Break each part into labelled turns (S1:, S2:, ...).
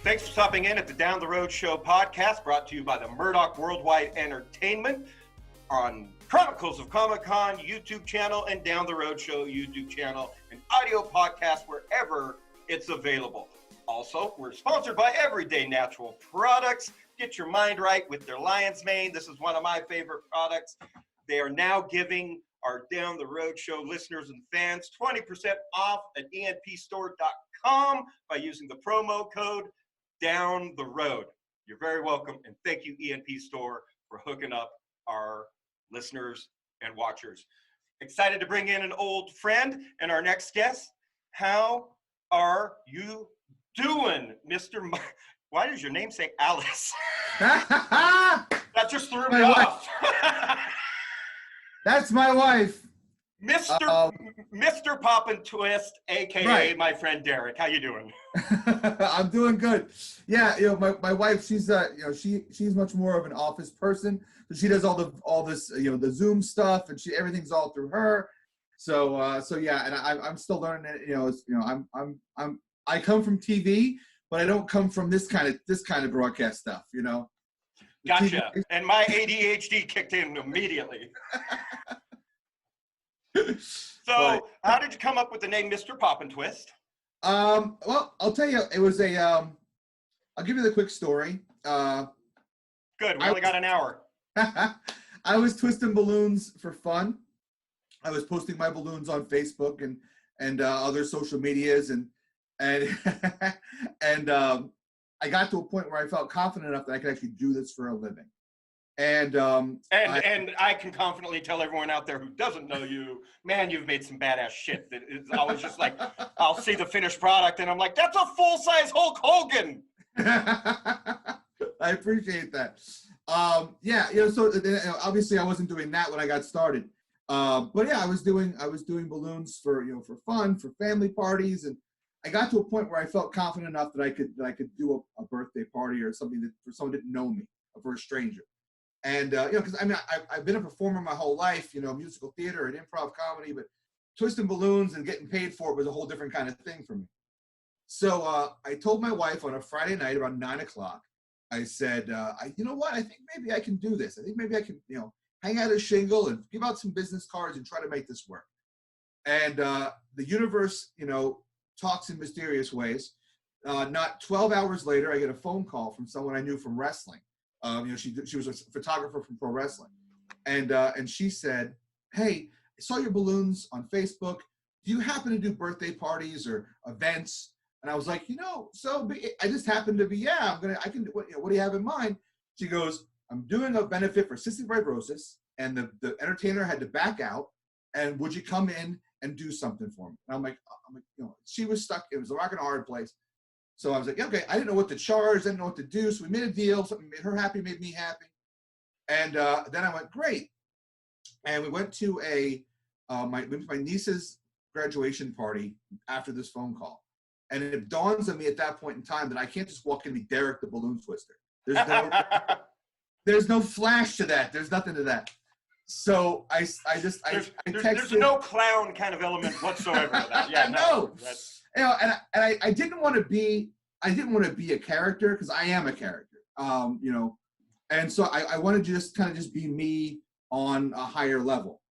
S1: Thanks for stopping in at the Down the Road Show podcast, brought to you by the Murdock Worldwide Entertainment on Chronicles of Comic Con YouTube channel and Down the Road Show YouTube channel and audio podcast wherever it's available. Also, we're sponsored by Everyday Natural Products. Get your mind right with their lion's mane. This is one of my favorite products. They are now giving our Down the Road Show listeners and fans 20% off at enpstore.com by using the promo code Down the Road. You're very welcome, and thank you, ENP Store, for hooking up our listeners and watchers. Excited to bring in an old friend and our next guest. How are you doing, Mr. Why does your name say Alice? That just threw me off.
S2: That's my wife.
S1: Mr. PoppinTwist, aka
S2: right.
S1: My friend Derek. How you doing?
S2: I'm doing good. Yeah, my wife, she's she's much more of an office person. So she does all this the Zoom stuff, and everything's all through her. So yeah, and I'm still learning it. I come from TV, but I don't come from this kind of broadcast stuff.
S1: Gotcha. And my ADHD kicked in immediately. So, how did you come up with the name Mr. PoppinTwist?
S2: Well, I'll tell you, it was I'll give you the quick story.
S1: Good, we only got an hour.
S2: I was twisting balloons for fun. I was posting my balloons on Facebook and other social medias, and I got to a point where I felt confident enough that I could actually do this for a living. And
S1: I can confidently tell everyone out there who doesn't know you, man, you've made some badass shit. That is always just like, I'll see the finished product and I'm like, that's a full-size Hulk Hogan.
S2: I appreciate that. Yeah, so obviously I wasn't doing that when I got started. But yeah, I was doing balloons for fun, for family parties, and I got to a point where I felt confident enough that I could do a birthday party or something that for someone who didn't know me, or for a stranger. And because I've been a performer my whole life, musical theater and improv comedy, but twisting balloons and getting paid for it was a whole different kind of thing for me. So I told my wife on a Friday night around 9 o'clock. I said, you know what? I think maybe I can do this. I think maybe I can, hang out a shingle and give out some business cards and try to make this work. And the universe, talks in mysterious ways. Not 12 hours later, I get a phone call from someone I knew from wrestling. She was a photographer from pro wrestling, and she said, "Hey, I saw your balloons on Facebook. Do you happen to do birthday parties or events?" And I was like, so I just happened to be, I can do. What do you have in mind? She goes, "I'm doing a benefit for cystic fibrosis, and the entertainer had to back out. And would you come in and do something for me?" And I'm like, she was stuck. It was a rock and a hard place. So I was like, okay, I didn't know what to charge, didn't know what to do. So we made a deal, something made her happy, made me happy. And then I went, great. And we went to my niece's graduation party after this phone call. And it dawns on me at that point in time that I can't just walk in and be Derek the Balloon Twister. There's no flash to that. There's nothing to that. So I texted.
S1: There's no clown kind of element whatsoever to that. Yeah,
S2: no. And I didn't want to be a character, because I am a character, and so I wanted to just be me on a higher level.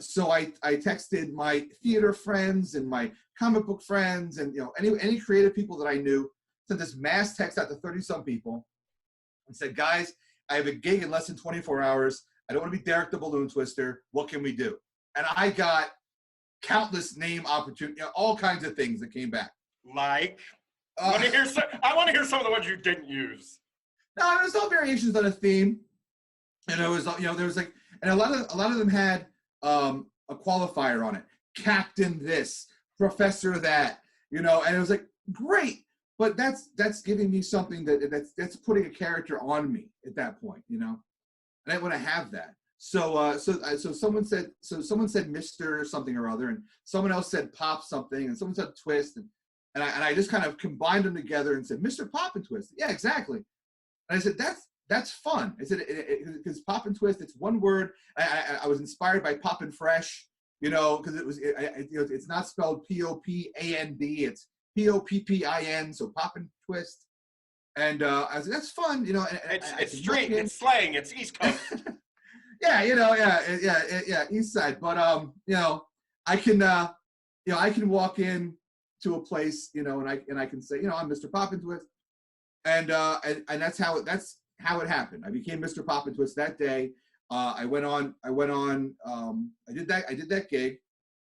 S2: So I texted my theater friends and my comic book friends and any creative people that I knew, sent this mass text out to 30-some people and said, guys, I have a gig in less than 24 hours. I don't want to be Derek the Balloon Twister. What can we do? And I got countless name opportunity, all kinds of things that came back.
S1: Like, I want to hear some of the ones you didn't use.
S2: No, there's all variations on a theme, and it was there was like, and a lot of them had a qualifier on it, Captain this, Professor that, and it was like, great, but that's giving me something that's putting a character on me at that point, and I want to have that. So someone said Mr. something or other, and someone else said Pop something, and someone said Twist, and I just kind of combined them together and said Mr. PoppinTwist. Yeah, exactly. And I said that's fun. I said because PoppinTwist, it's one word. I was inspired by Poppin' Fresh, because it's not spelled POPAND, it's POPPIN, so PoppinTwist. And I was like, that's fun, you know.
S1: It's street, it's slang, it's East Coast.
S2: Yeah, you know, yeah, East Side. But you know, I can walk in to a place, you know, and I can say, you know, I'm Mr. PoppinTwist, and that's how it happened. I became Mr. PoppinTwist that day. I did that gig,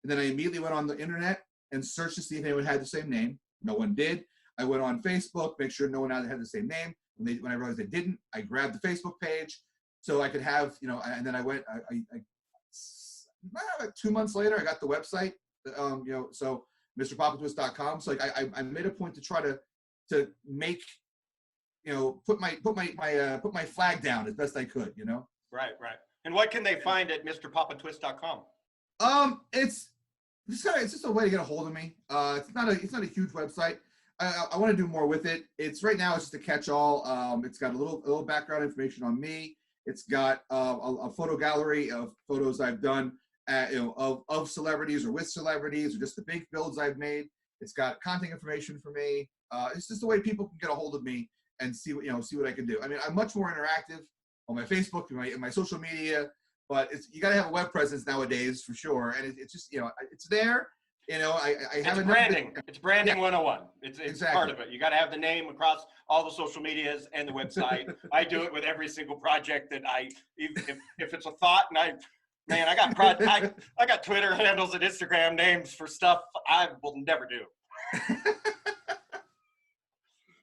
S2: and then I immediately went on the internet and searched to see if anyone had the same name. No one did. I went on Facebook, make sure no one had the same name. When I realized they didn't, I grabbed the Facebook page so I could have, you know, and then I went, about 2 months later, I got the website, you know, so MrPoppinTwist.com. So like I made a point to try to make, you know, put my flag down as best I could, you know.
S1: Right. And what can they find at MrPoppinTwist.com?
S2: It's just a way to get a hold of me. It's not a huge website. I want to do more with it. It's right now it's just a catch-all. It's got a little background information on me. It's got a photo gallery of photos I've done, you know, of celebrities or with celebrities, or just the big builds I've made. It's got contact information for me. It's just a way people can get a hold of me and see what I can do. I mean, I'm much more interactive on my Facebook and my social media, but you got to have a web presence nowadays for sure. And it's just, you know, it's there. You know, I have
S1: it's branding. It's branding 101. It's
S2: exactly.
S1: Part of it. You got to have the name across all the social medias and the website. I do it with every single project that if it's a thought, and I got Twitter handles and Instagram names for stuff I will never do.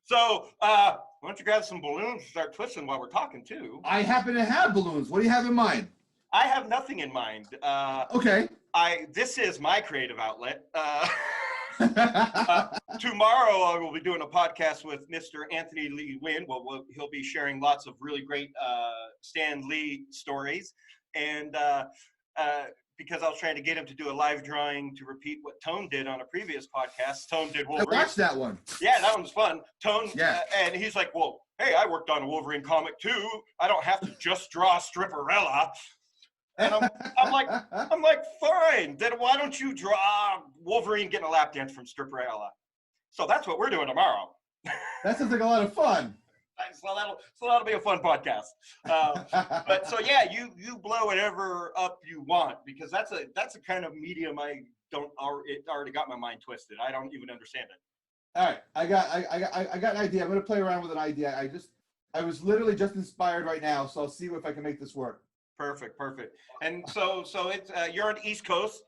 S1: So why don't you grab some balloons and start twisting while we're talking too?
S2: I happen to have balloons. What do you have in mind?
S1: I have nothing in mind.
S2: Okay.
S1: This is my creative outlet. Tomorrow I will be doing a podcast with Mr. Anthony Lee Wynn. Well, he'll be sharing lots of really great Stan Lee stories. And because I was trying to get him to do a live drawing to repeat what Tone did on a previous podcast. Tone did Wolverine.
S2: I watched that one.
S1: Yeah, that one was fun. Tone,
S2: yeah.
S1: And he's like, well, hey, I worked on a Wolverine comic too. I don't have to just draw Stripperella. And I'm like, fine. Then why don't you draw Wolverine getting a lap dance from Stripperella? So that's what we're doing tomorrow.
S2: That sounds like a lot of fun.
S1: So that'll be a fun podcast. But so yeah, you blow whatever up you want, because that's a kind of medium it already got my mind twisted. I don't even understand it.
S2: All right, I got an idea. I'm gonna play around with an idea. I was literally just inspired right now, so I'll see if I can make this work.
S1: Perfect. And so it's you're on the East Coast.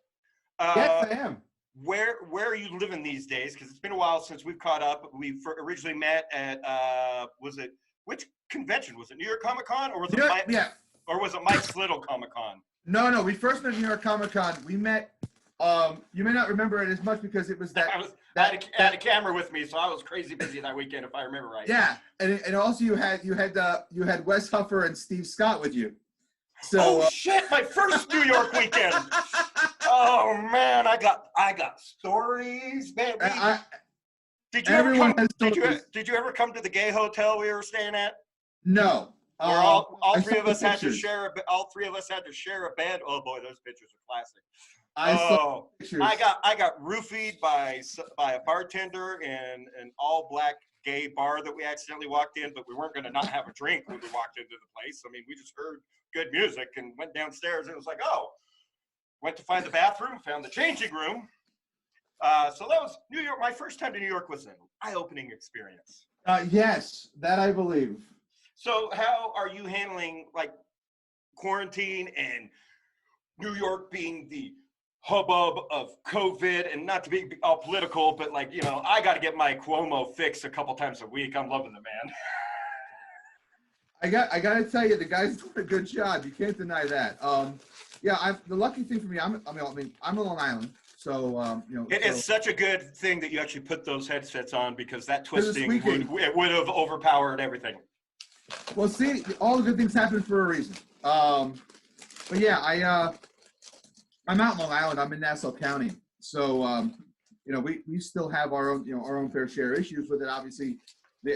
S2: Yes, I am.
S1: Where are you living these days? Because it's been a while since we've caught up. We originally met at which convention was it? New York Comic Con, or was it or was it Mike's Little Comic Con?
S2: No. We first met at New York Comic Con. We met. You may not remember it as much because it was that.
S1: I had a camera with me, so I was crazy busy that weekend, if I remember right.
S2: Yeah, and also you had Wes Huffer and Steve Scott with you. So,
S1: oh shit! My first New York weekend. Oh man, I got stories, man. Did you ever come to the gay hotel we were staying at?
S2: No.
S1: Where all three of us had to share a bed. Oh boy, those pictures are classic. I got roofied by a bartender in an all-black gay bar that we accidentally walked in, but we weren't going to not have a drink when we walked into the place. I mean, we just heard good music and went downstairs, and it was like, oh, went to find the bathroom, found the changing room. So that was New York. My first time to New York was an eye-opening experience.
S2: Yes, that I believe.
S1: So how are you handling like quarantine and New York being the hubbub of COVID, and not to be all political, but like, you know, I got to get my Cuomo fix a couple times a week. I'm loving the man.
S2: I got to tell you, the guy's doing a good job. You can't deny that. Yeah, the lucky thing for me, I'm on Long Island, so you know.
S1: It is such a good thing that you actually put those headsets on, because that twisting would have overpowered everything.
S2: Well, see, all the good things happen for a reason. But yeah, I'm out in Long Island. I'm in Nassau County, so you know, we still have our own fair share of issues with it. Obviously,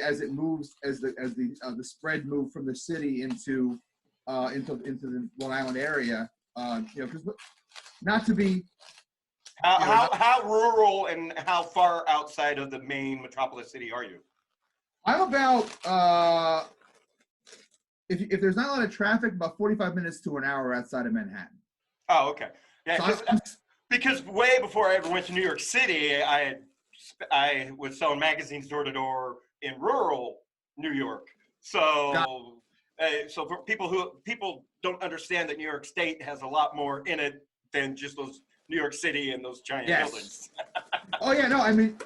S2: as the spread moved from the city into the Long Island area, you know, because not to be
S1: how rural and how far outside of the main metropolis city are you?
S2: I'm about if there's not a lot of traffic, about 45 minutes to an hour outside of Manhattan.
S1: Oh, okay. Yeah,
S2: So
S1: because way before I ever went to New York City, I was selling magazines door to door in rural New York. So, so for people don't understand that New York State has a lot more in it than just those New York City and those giant buildings.
S2: Oh yeah, no, I mean,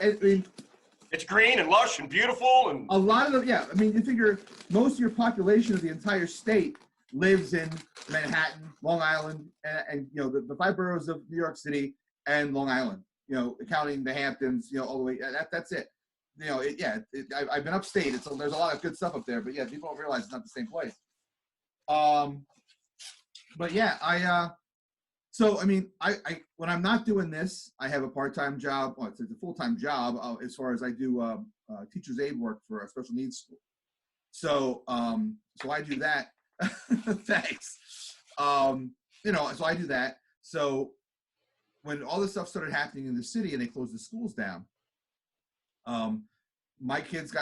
S1: it's green and lush and beautiful and
S2: a lot of them. Yeah, I mean, you figure most of your population of the entire state lives in Manhattan, Long Island, and you know the 5 boroughs of New York City and Long Island. You know, counting the Hamptons. You know, all the way. That's it. You know, I've been upstate. There's a lot of good stuff up there, but yeah, people don't realize it's not the same place. But yeah, so I mean, I when I'm not doing this, I have a part-time job. Well, it's a full-time job as far as I do teacher's aide work for a special needs school. So so I do that. Thanks. You know, so I do that. So when all this stuff started happening in the city and they closed the schools down, my kids,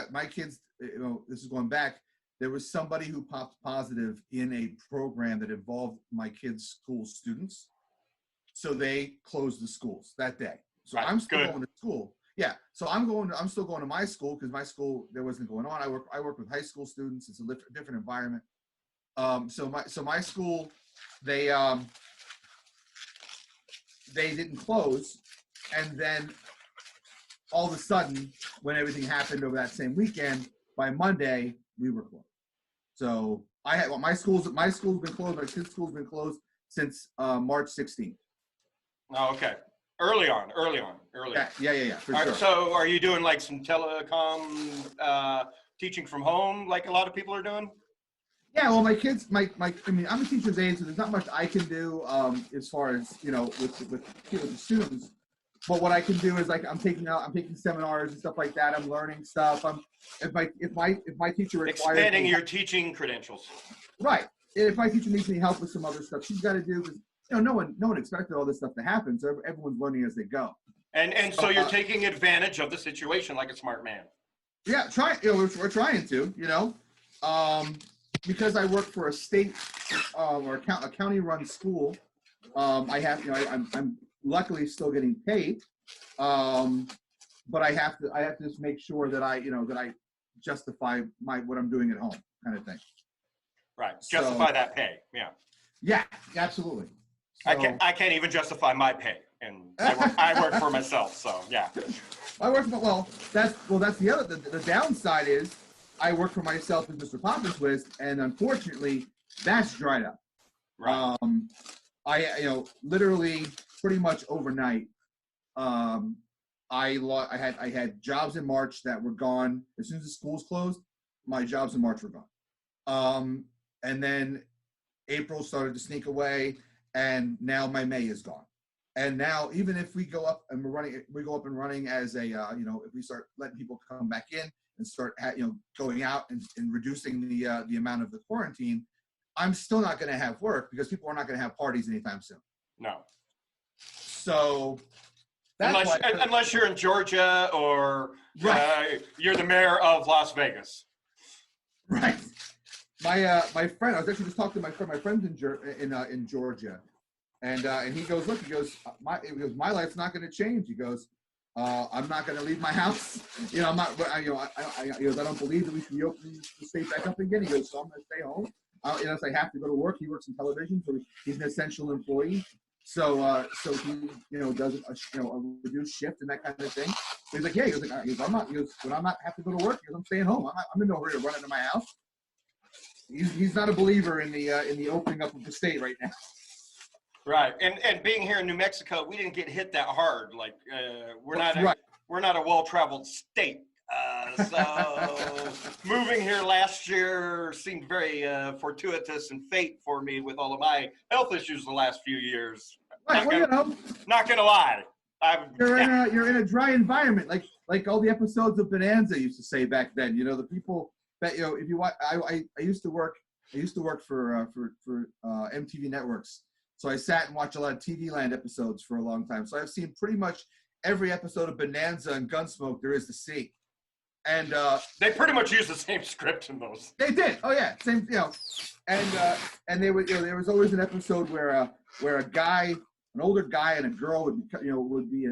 S2: you know, this is going back, there was somebody who popped positive in a program that involved my kids' school students. So they closed the schools that day. So I'm still going to school. Yeah. So I'm still going to my school because my school, there wasn't going on. I work with high school students. It's a different environment. So my school, they didn't close. And then all of a sudden, when everything happened over that same weekend, by Monday, we were closed. So my school's been closed. My kids' school's been closed since March 16th.
S1: Oh, okay. Early on.
S2: Yeah. For sure.
S1: So are you doing like some telecom teaching from home like a lot of people are doing?
S2: Yeah, well, my kids, I mean, I'm a teacher's aide, so there's not much I can do as far as, you know, with the students. But what I can do is like I'm taking seminars and stuff like that. I'm learning stuff. If my teacher requires
S1: expanding your teaching credentials.
S2: Right. If my teacher needs any help with some other stuff, she's got to do because you know no one expected all this stuff to happen. So everyone's learning as they go.
S1: And so you're taking advantage of the situation like a smart man.
S2: Yeah, we're trying to, you know, because I work for a state or a county-run school. I have, you know, I'm luckily still getting paid, but I have to just make sure that I justify what I'm doing at home, kind of thing.
S1: Right, justify that pay.
S2: Yeah, absolutely. So,
S1: I can't even justify my pay, and I work for myself. So yeah. That's the downside is I work for myself as Mr. PoppinTwist, and unfortunately that's dried up. Right.
S2: I literally pretty much overnight, I had jobs in March that were gone. As soon as the schools closed, my jobs in March were gone. And then April started to sneak away, and now my May is gone. And now, even if we go up and running as a, if we start letting people come back in and start, going out and reducing the amount of the quarantine, I'm still not going to have work because people are not going to have parties anytime soon.
S1: No.
S2: So,
S1: unless you're in Georgia or you're the mayor of Las Vegas.
S2: Right. My friend, I was actually just talking to my friend's in Georgia, and he goes, look, my life's not going to change. He goes, I'm not going to leave my house. I'm not. I don't believe that we should reopen the state back up again. He goes, so I'm going to stay home. So I have to go to work. He works in television, so he's an essential employee. So he does a reduced shift and that kind of thing. So he's like, yeah. He goes, I'm not. He goes, when I'm not have to go to work, he goes, I'm staying home. I'm in no hurry to run into my house. He's not a believer in the opening up of the state right now.
S1: Right, and being here in New Mexico, we didn't get hit that hard. Like we're not a well-traveled state. So moving here last year seemed very fortuitous and fate for me with all of my health issues the last few years.
S2: Right,
S1: Not gonna lie.
S2: You're in a dry environment, like all the episodes of Bonanza used to say back then. The people that if you watch, I used to work for MTV Networks. So I sat and watched a lot of TV Land episodes for a long time. So I've seen pretty much every episode of Bonanza and Gunsmoke there is to see. And
S1: they pretty much use the same script in those.
S2: They did. Oh yeah, same. And they would. There was always an episode where a guy, an older guy, and a girl would be,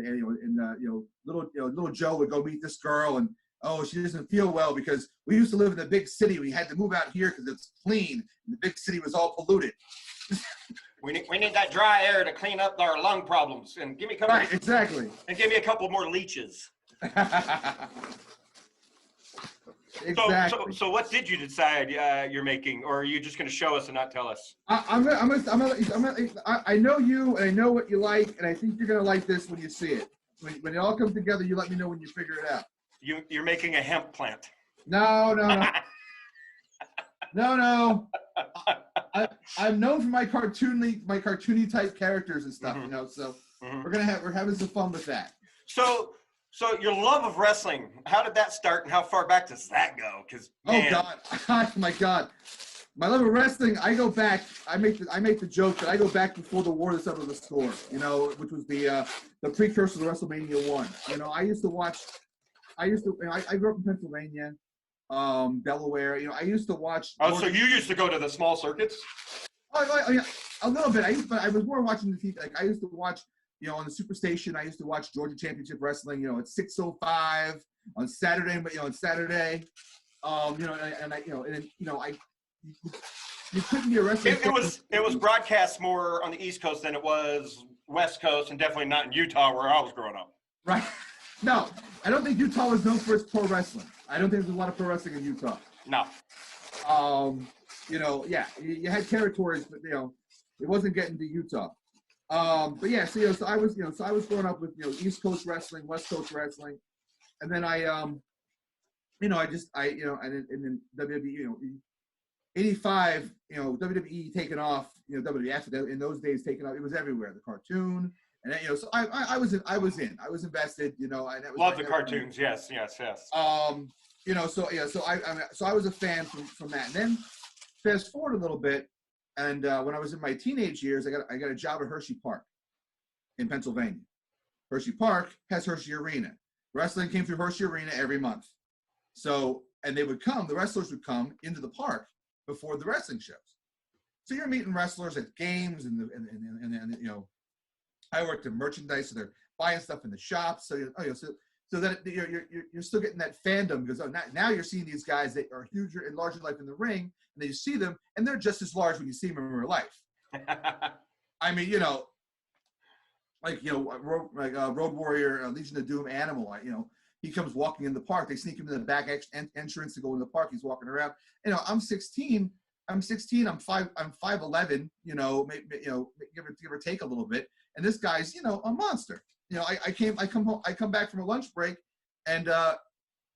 S2: little Joe would go meet this girl, and oh, she doesn't feel well because we used to live in the big city. We had to move out here because it's clean, and the big city was all polluted.
S1: We need that dry air to clean up our lung problems, and give me a couple.
S2: Right, exactly.
S1: And give me a couple more leeches.
S2: Exactly.
S1: So what did you decide you're making, or are you just going to show us and not tell us?
S2: I know you, and I know what you like, and I think you're going to like this when you see it. When it all comes together, you let me know when you figure it out.
S1: You're making a hemp plant.
S2: No. No. I'm known for my cartoony type characters and stuff, So we're having some fun with that.
S1: So your love of wrestling, how did that start, and how far back does that go? Because
S2: oh my God, my love of wrestling. I go back. I make the joke that I go back before the War that settled the score. Which was the precursor to WrestleMania 1. I used to watch. I grew up in Pennsylvania, Delaware. I used to watch.
S1: Oh, so you used to go to the small circuits?
S2: Oh yeah, a little bit. I was more watching the TV. Like I used to watch. On the Superstation, I used to watch Georgia Championship Wrestling, at 6:05 on Saturday. But on Saturday, you couldn't be a wrestling.
S1: It was broadcast more on the East Coast than it was West Coast, and definitely not in Utah where I was growing up.
S2: Right? No, I don't think Utah was known for its pro wrestling. I don't think there's a lot of pro wrestling in Utah.
S1: No.
S2: You had territories, but it wasn't getting to Utah. But yeah, so I was growing up with East Coast wrestling, West Coast wrestling, and then and then WWE, 85, WWE taking off, WWF in those days taking off. It was everywhere, the cartoon, and then, so I was invested, and that was
S1: love the cartoons, yes.
S2: So I was a fan from that, and then fast forward a little bit. And when I was in my teenage years, I got a job at Hershey Park in Pennsylvania. Hershey Park has Hershey Arena. Wrestling came through Hershey Arena every month. So, and the wrestlers would come into the park before the wrestling shows. So you're meeting wrestlers at games and I worked in merchandise, so they're buying stuff in the shops. So so that you're still getting that fandom because now you're seeing these guys that are huger and larger life in the ring, and then you see them and they're just as large when you see them in real life. I mean, Road Warrior, Legion of Doom, Animal. He comes walking in the park. They sneak him in the back entrance to go in the park. He's walking around. I'm 16. I'm 5'11", give or take a little bit. And this guy's, a monster. I come back from a lunch break, and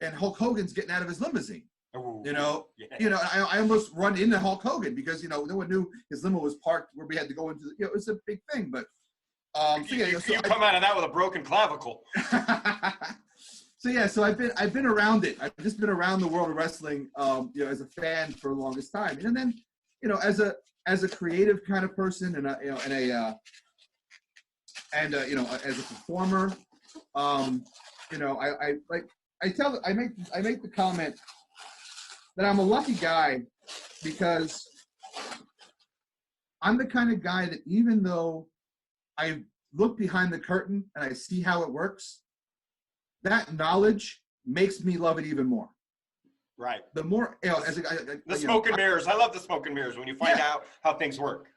S2: Hulk Hogan's getting out of his limousine.
S1: Ooh,
S2: I almost run into Hulk Hogan because no one knew his limo was parked where we had to go into. It was a big thing, but
S1: you come out of that with a broken clavicle.
S2: So I've been around it. I've just been around the world of wrestling, as a fan for the longest time, and then as a creative kind of person and as a performer, I make the comment that I'm a lucky guy because I'm the kind of guy that even though I look behind the curtain and I see how it works, that knowledge makes me love it even more.
S1: Right.
S2: The more,
S1: the smoke and mirrors. I love the smoke and mirrors when you find out how things work.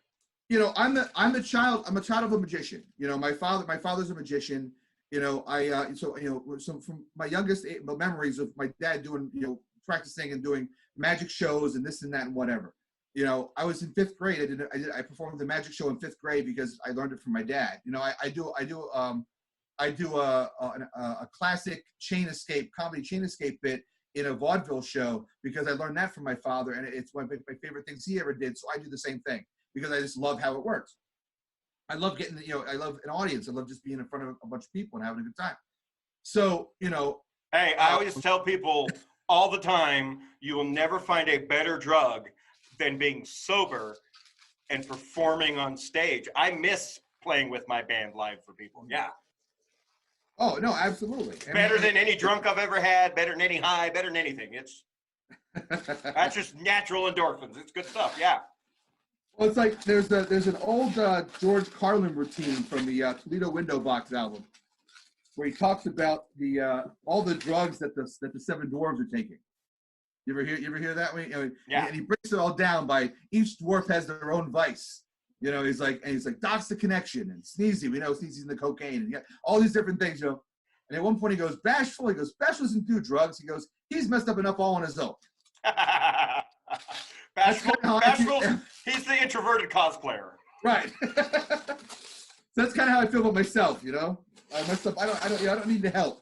S2: I'm a child of a magician. My father's a magician. So from my youngest memories of my dad doing, practicing and doing magic shows and this and that and whatever. I was in 5th grade. I performed the magic show in 5th grade because I learned it from my dad. I do a classic comedy chain escape bit in a vaudeville show because I learned that from my father, and it's one of my favorite things he ever did. So I do the same thing because I just love how it works. I love getting, I love an audience. I love just being in front of a bunch of people and having a good time. So,
S1: Hey, I always tell people all the time, you will never find a better drug than being sober and performing on stage. I miss playing with my band live for people. Yeah.
S2: Oh no, absolutely.
S1: Better than any drunk I've ever had. Better than any high. Better than anything. That's just natural endorphins. It's good stuff. Yeah.
S2: Well, it's like there's an old George Carlin routine from the Toledo Window Box album, where he talks about the all the drugs that the seven dwarves are taking. You ever hear that one?
S1: Yeah.
S2: And he breaks it all down by each dwarf has their own vice. He's like Doc's the connection, and Sneezy, we know Sneezy's in the cocaine, and all these different things. And at one point he goes, Bashful doesn't do drugs. He goes, he's messed up enough all on his own.
S1: Bashful, he's the introverted cosplayer.
S2: Right. So that's kind of how I feel about myself. I messed up. I don't need the help.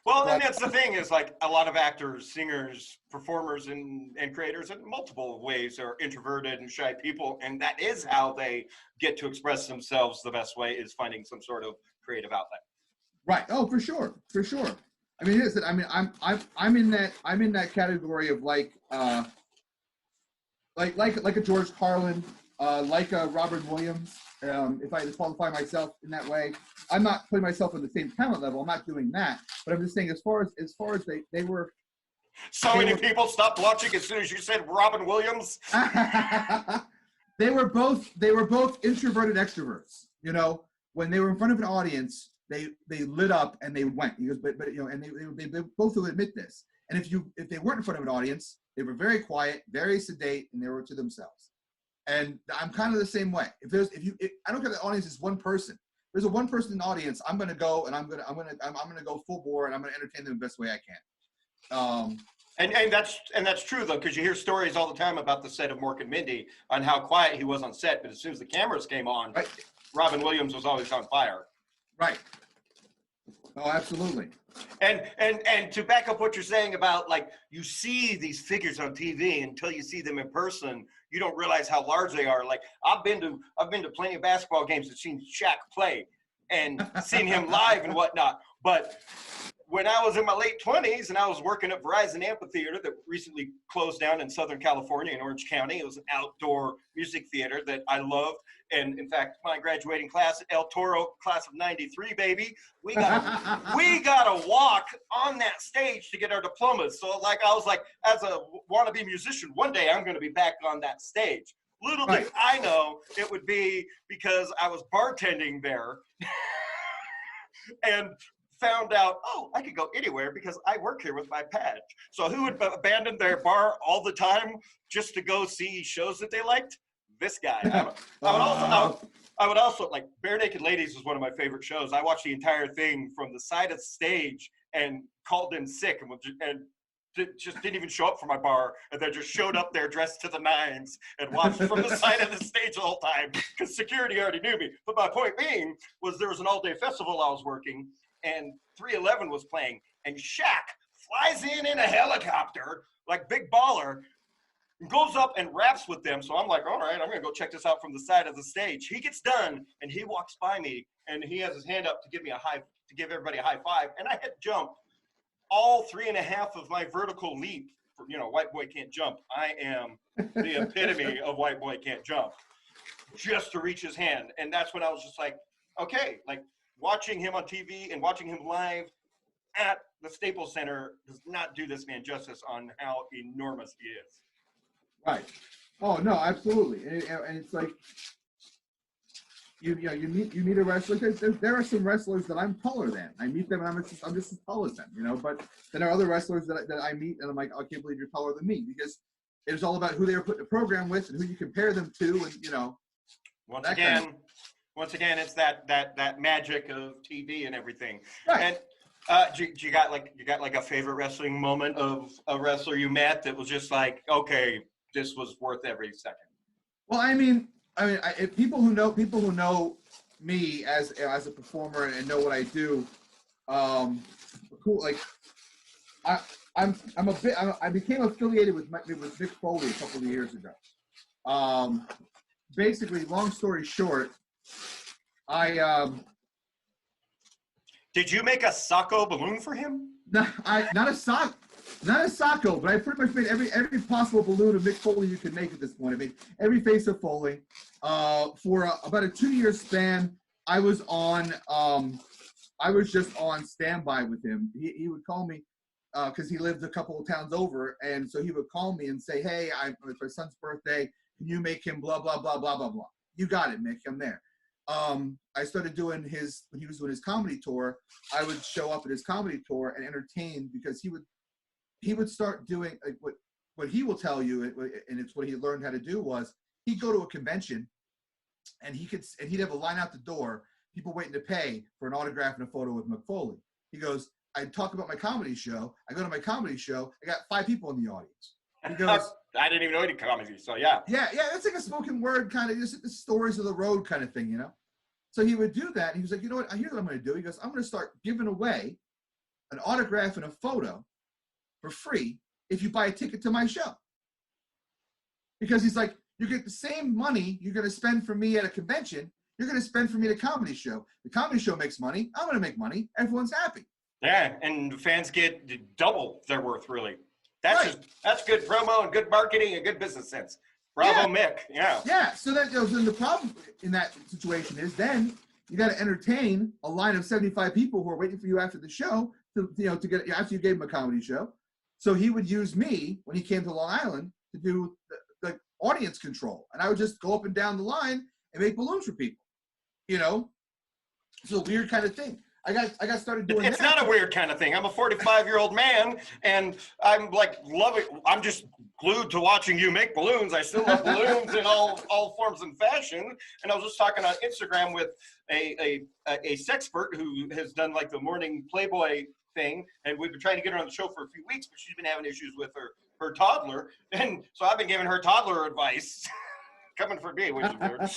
S1: Well, and that's the thing is like a lot of actors, singers, performers, and creators in multiple ways are introverted and shy people, and that is how they get to express themselves the best way is finding some sort of creative outlet.
S2: Right. Oh, for sure. I mean, I'm in that category of like a George Carlin, like a Robert Williams. If I qualify myself in that way, I'm not putting myself on the same talent level. I'm not doing that, but I'm just saying as far as they were.
S1: So many people stopped watching as soon as you said Robin Williams.
S2: They were both introverted extroverts. When they were in front of an audience, they lit up and they went. He goes, but and they both will admit this. And if they weren't in front of an audience, they were very quiet, very sedate, and they were to themselves. And I'm kind of the same way. I don't care if the audience is one person. If there's a one person in the audience, I'm gonna go and I'm gonna go full bore and I'm gonna entertain them the best way I can.
S1: And that's true though, because you hear stories all the time about the set of Mork and Mindy on how quiet he was on set, but as soon as the cameras came on, right, Robin Williams was always on fire.
S2: Right. Oh, absolutely.
S1: And to back up what you're saying about like you see these figures on TV until you see them in person, you don't realize how large they are. Like I've been to plenty of basketball games and seen Shaq play and seen him live and whatnot. But when I was in my late 20s and I was working at Verizon Amphitheater that recently closed down in Southern California in Orange County, it was an outdoor music theater that I loved. And in fact, my graduating class, El Toro, class of '93, baby, we got to walk on that stage to get our diplomas. So like I was like, as a wannabe musician, one day I'm going to be back on that stage. Little did I know it would be because I was bartending there and found out, oh, I could go anywhere because I work here with my badge. So who would abandon their bar all the time just to go see shows that they liked? This guy. I would also like Bare Naked Ladies was one of my favorite shows. I watched the entire thing from the side of the stage and called in sick and just didn't even show up for my bar, and then just showed up there dressed to the nines and watched from the side of the stage the whole time because security already knew me. But my point being was there was an all-day festival I was working, and 311 was playing, and Shaq flies in a helicopter like big baller, and goes up and raps with them. So I'm like, all right, I'm gonna go check this out from the side of the stage. He gets done and he walks by me and he has his hand up to give everybody a high five, and I had jumped all 3.5 of my vertical leap. For, white boy can't jump. I am the epitome of white boy can't jump, just to reach his hand. And that's when I was just like, okay, like watching him on TV and watching him live at the Staples Center does not do this man justice on how enormous he is.
S2: Right. Oh no, absolutely. And it's like you meet a wrestler. There are some wrestlers that I'm taller than. I meet them and I'm just as tall as them. But then there are other wrestlers that I meet and I'm like, I can't believe you're taller than me, because it's all about who they were put in the program with and who you compare them to, and
S1: Once again, it's that magic of TV and everything.
S2: Right.
S1: And you got like a favorite wrestling moment of a wrestler you met that was just like, okay, this was worth every second?
S2: Well, I mean, if people who know me as a performer and know what I do, cool. Like, I became affiliated with Mick Foley a couple of years ago. Basically, long story short,
S1: Did you make a Sacco balloon for him?
S2: Not a Sacco, but I pretty much made every possible balloon of Mick Foley you could make at this point. I made every face of Foley. For about a 2-year span, I was on I was just on standby with him. He would call me because he lived a couple of towns over, and so he would call me and say, "Hey, it's my son's birthday. Can you make him blah blah blah blah blah blah?" You got it, Mick. I'm there. I started doing when he was doing his comedy tour. I would show up at his comedy tour and entertain because he would start doing like what he will tell you, and it's what he learned how to do was he'd go to a convention, and he'd have a line out the door, people waiting to pay for an autograph and a photo with Mick Foley. He goes, I talk about my comedy show. I go to my comedy show. I got 5 people in the audience. He goes,
S1: I didn't even know any comedy, so yeah.
S2: Yeah. It's like a spoken word kind of, just the stories of the road kind of thing, you know? So he would do that. And he was like, you know what? Here's what I'm going to do. He goes, I'm going to start giving away an autograph and a photo for free if you buy a ticket to my show. Because he's like, you get the same money you're going to spend for me at a convention, you're going to spend for me at a comedy show. The comedy show makes money. I'm going to make money. Everyone's happy.
S1: Yeah, and fans get double their worth, really. That's good promo and good marketing and good business sense. Bravo, Mick. Yeah. Yeah.
S2: So then the problem in that situation is then you got to entertain a line of 75 people who are waiting for you after the show to get after you gave him a comedy show. So he would use me when he came to Long Island to do the audience control, and I would just go up and down the line and make balloons for people. You know, it's a weird kind of thing. I got started doing
S1: It's not a weird kind of thing. I'm a 45-year-old man, and I'm like loving. I'm just glued to watching you make balloons. I still love balloons in all forms and fashion. And I was just talking on Instagram with a sexpert who has done like the morning Playboy thing, and we've been trying to get her on the show for a few weeks, but she's been having issues with her toddler, and so I've been giving her toddler advice. Coming for me, which is weird.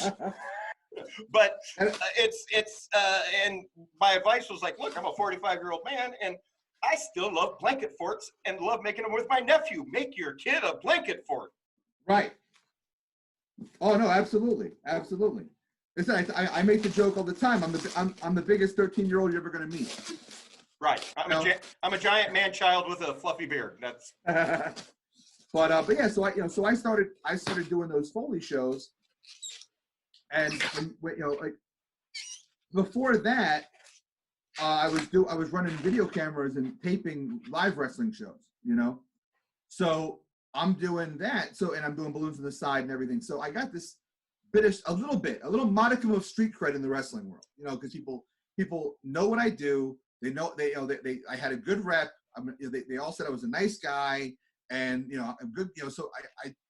S1: But and my advice was like, look, I'm a 45-year-old man, and I still love blanket forts and love making them with my nephew. Make your kid a blanket fort.
S2: Right. Oh no, absolutely. I make the joke all the time. I'm the biggest 13-year-old you're ever going to meet.
S1: Right. I'm a giant man child with a fluffy beard. That's.
S2: But yeah, so I started doing those Foley shows. And like before that, I was running video cameras and taping live wrestling shows, you know. So I'm doing that. And I'm doing balloons on the side and everything. So I got this a little modicum of street cred in the wrestling world, you know, because people know what I do. They know I had a good rep. They all said I was a nice guy, and you know I'm good. You know, so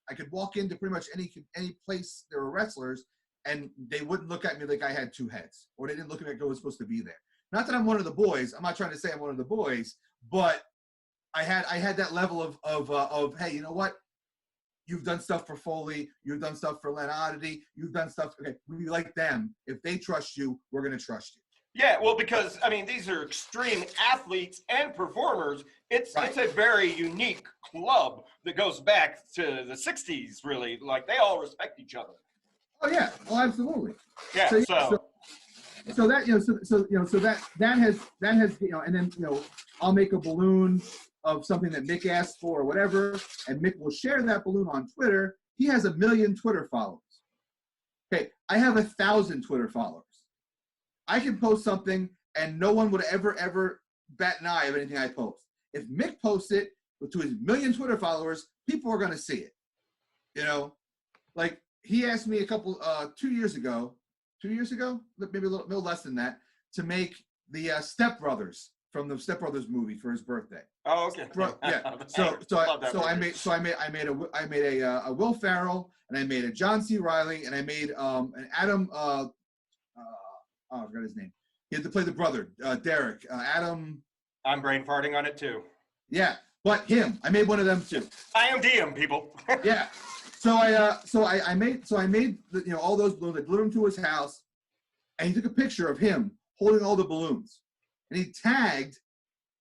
S2: I could walk into pretty much any place there were wrestlers, and they wouldn't look at me like I had 2 heads, or they didn't look at me like I was supposed to be there. Not that I'm one of the boys. I'm not trying to say I'm one of the boys, but I had that level of hey, you know what? You've done stuff for Foley. You've done stuff for Len Oddity. You've done stuff. Okay, we like them. If they trust you, we're gonna trust you.
S1: Yeah, well, because I mean, these are extreme athletes and performers. It's a very unique club that goes back to the '60s. Really, like they all respect each other.
S2: Oh yeah, well absolutely.
S1: Yeah.
S2: So that that has and then I'll make a balloon of something that Mick asked for or whatever, and Mick will share that balloon on Twitter. He has 1 million Twitter followers. Okay, I have 1,000 Twitter followers. I can post something and no one would ever bat an eye of anything I post. If Mick posts it to his 1 million Twitter followers, people are going to see it. You know, like he asked me 2 years ago, maybe a little less than that, to make the Step Brothers from the Step Brothers movie for his birthday.
S1: Oh, okay.
S2: Yeah. So I made a Will Ferrell, and I made a John C. Reilly, and I made an Adam. I forgot his name. He had to play the brother, Derek. Adam.
S1: I'm brain farting on it too.
S2: Yeah, but him. I made one of them too.
S1: I am DM people.
S2: Yeah. So I made all those balloons. I delivered them to his house, and he took a picture of him holding all the balloons, and he tagged.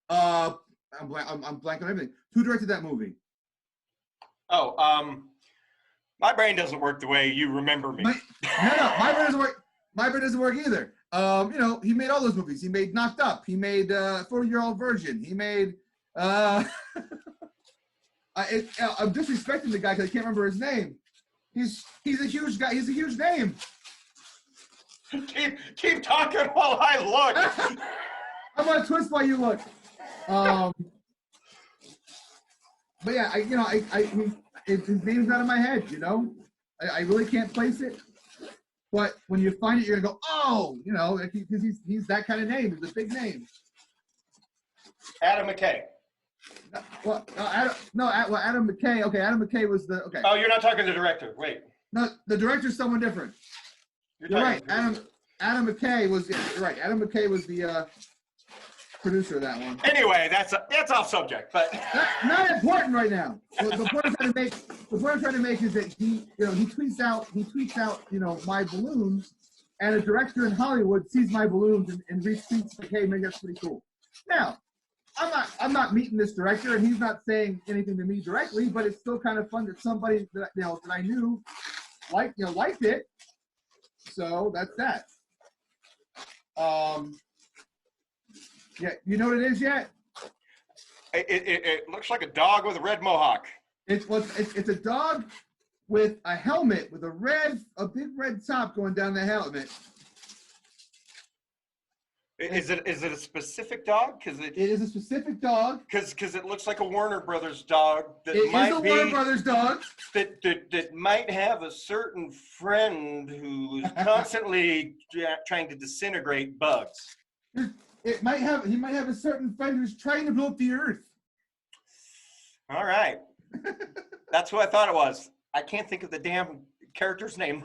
S2: I'm blanking on everything. Who directed that movie?
S1: Oh, my brain doesn't work the way you remember me.
S2: No, my brain doesn't work. My brain doesn't work either. He made all those movies. He made Knocked Up. He made 40-Year-Old Virgin. He made. I'm disrespecting the guy because I can't remember his name. He's a huge guy. He's a huge name.
S1: Keep talking while I look.
S2: I'm gonna twist while you look. But yeah, his name's out of my head. I really can't place it. But when you find it, you're gonna go, oh, because he's that kind of name. He's a big name.
S1: Adam McKay.
S2: Adam McKay. Okay, Adam McKay was the okay.
S1: Oh, you're not talking to the director. Wait.
S2: No, the director's someone different. You're right. Adam McKay was. Yeah, you're right. Adam McKay was the producer of that one.
S1: Anyway, that's off subject, but
S2: not important right now. The point I'm trying to make is that he tweets out my balloons, and a director in Hollywood sees my balloons and retweets like, hey, maybe that's pretty cool. Now, I'm not meeting this director, and he's not saying anything to me directly, but it's still kind of fun that somebody that I knew liked it. So that's that. Yeah, you know what it is yet?
S1: It looks like a dog with a red mohawk.
S2: It's a dog with a helmet with a big red top going down the helmet.
S1: Is it a specific dog?
S2: It is a specific dog.
S1: Because it looks like a Warner Brothers dog.
S2: It is a Warner Brothers dog.
S1: That might have a certain friend who is constantly trying to disintegrate bugs.
S2: He might have a certain friend who's trying to blow up the earth.
S1: All right. That's who I thought it was. I can't think of the damn character's name.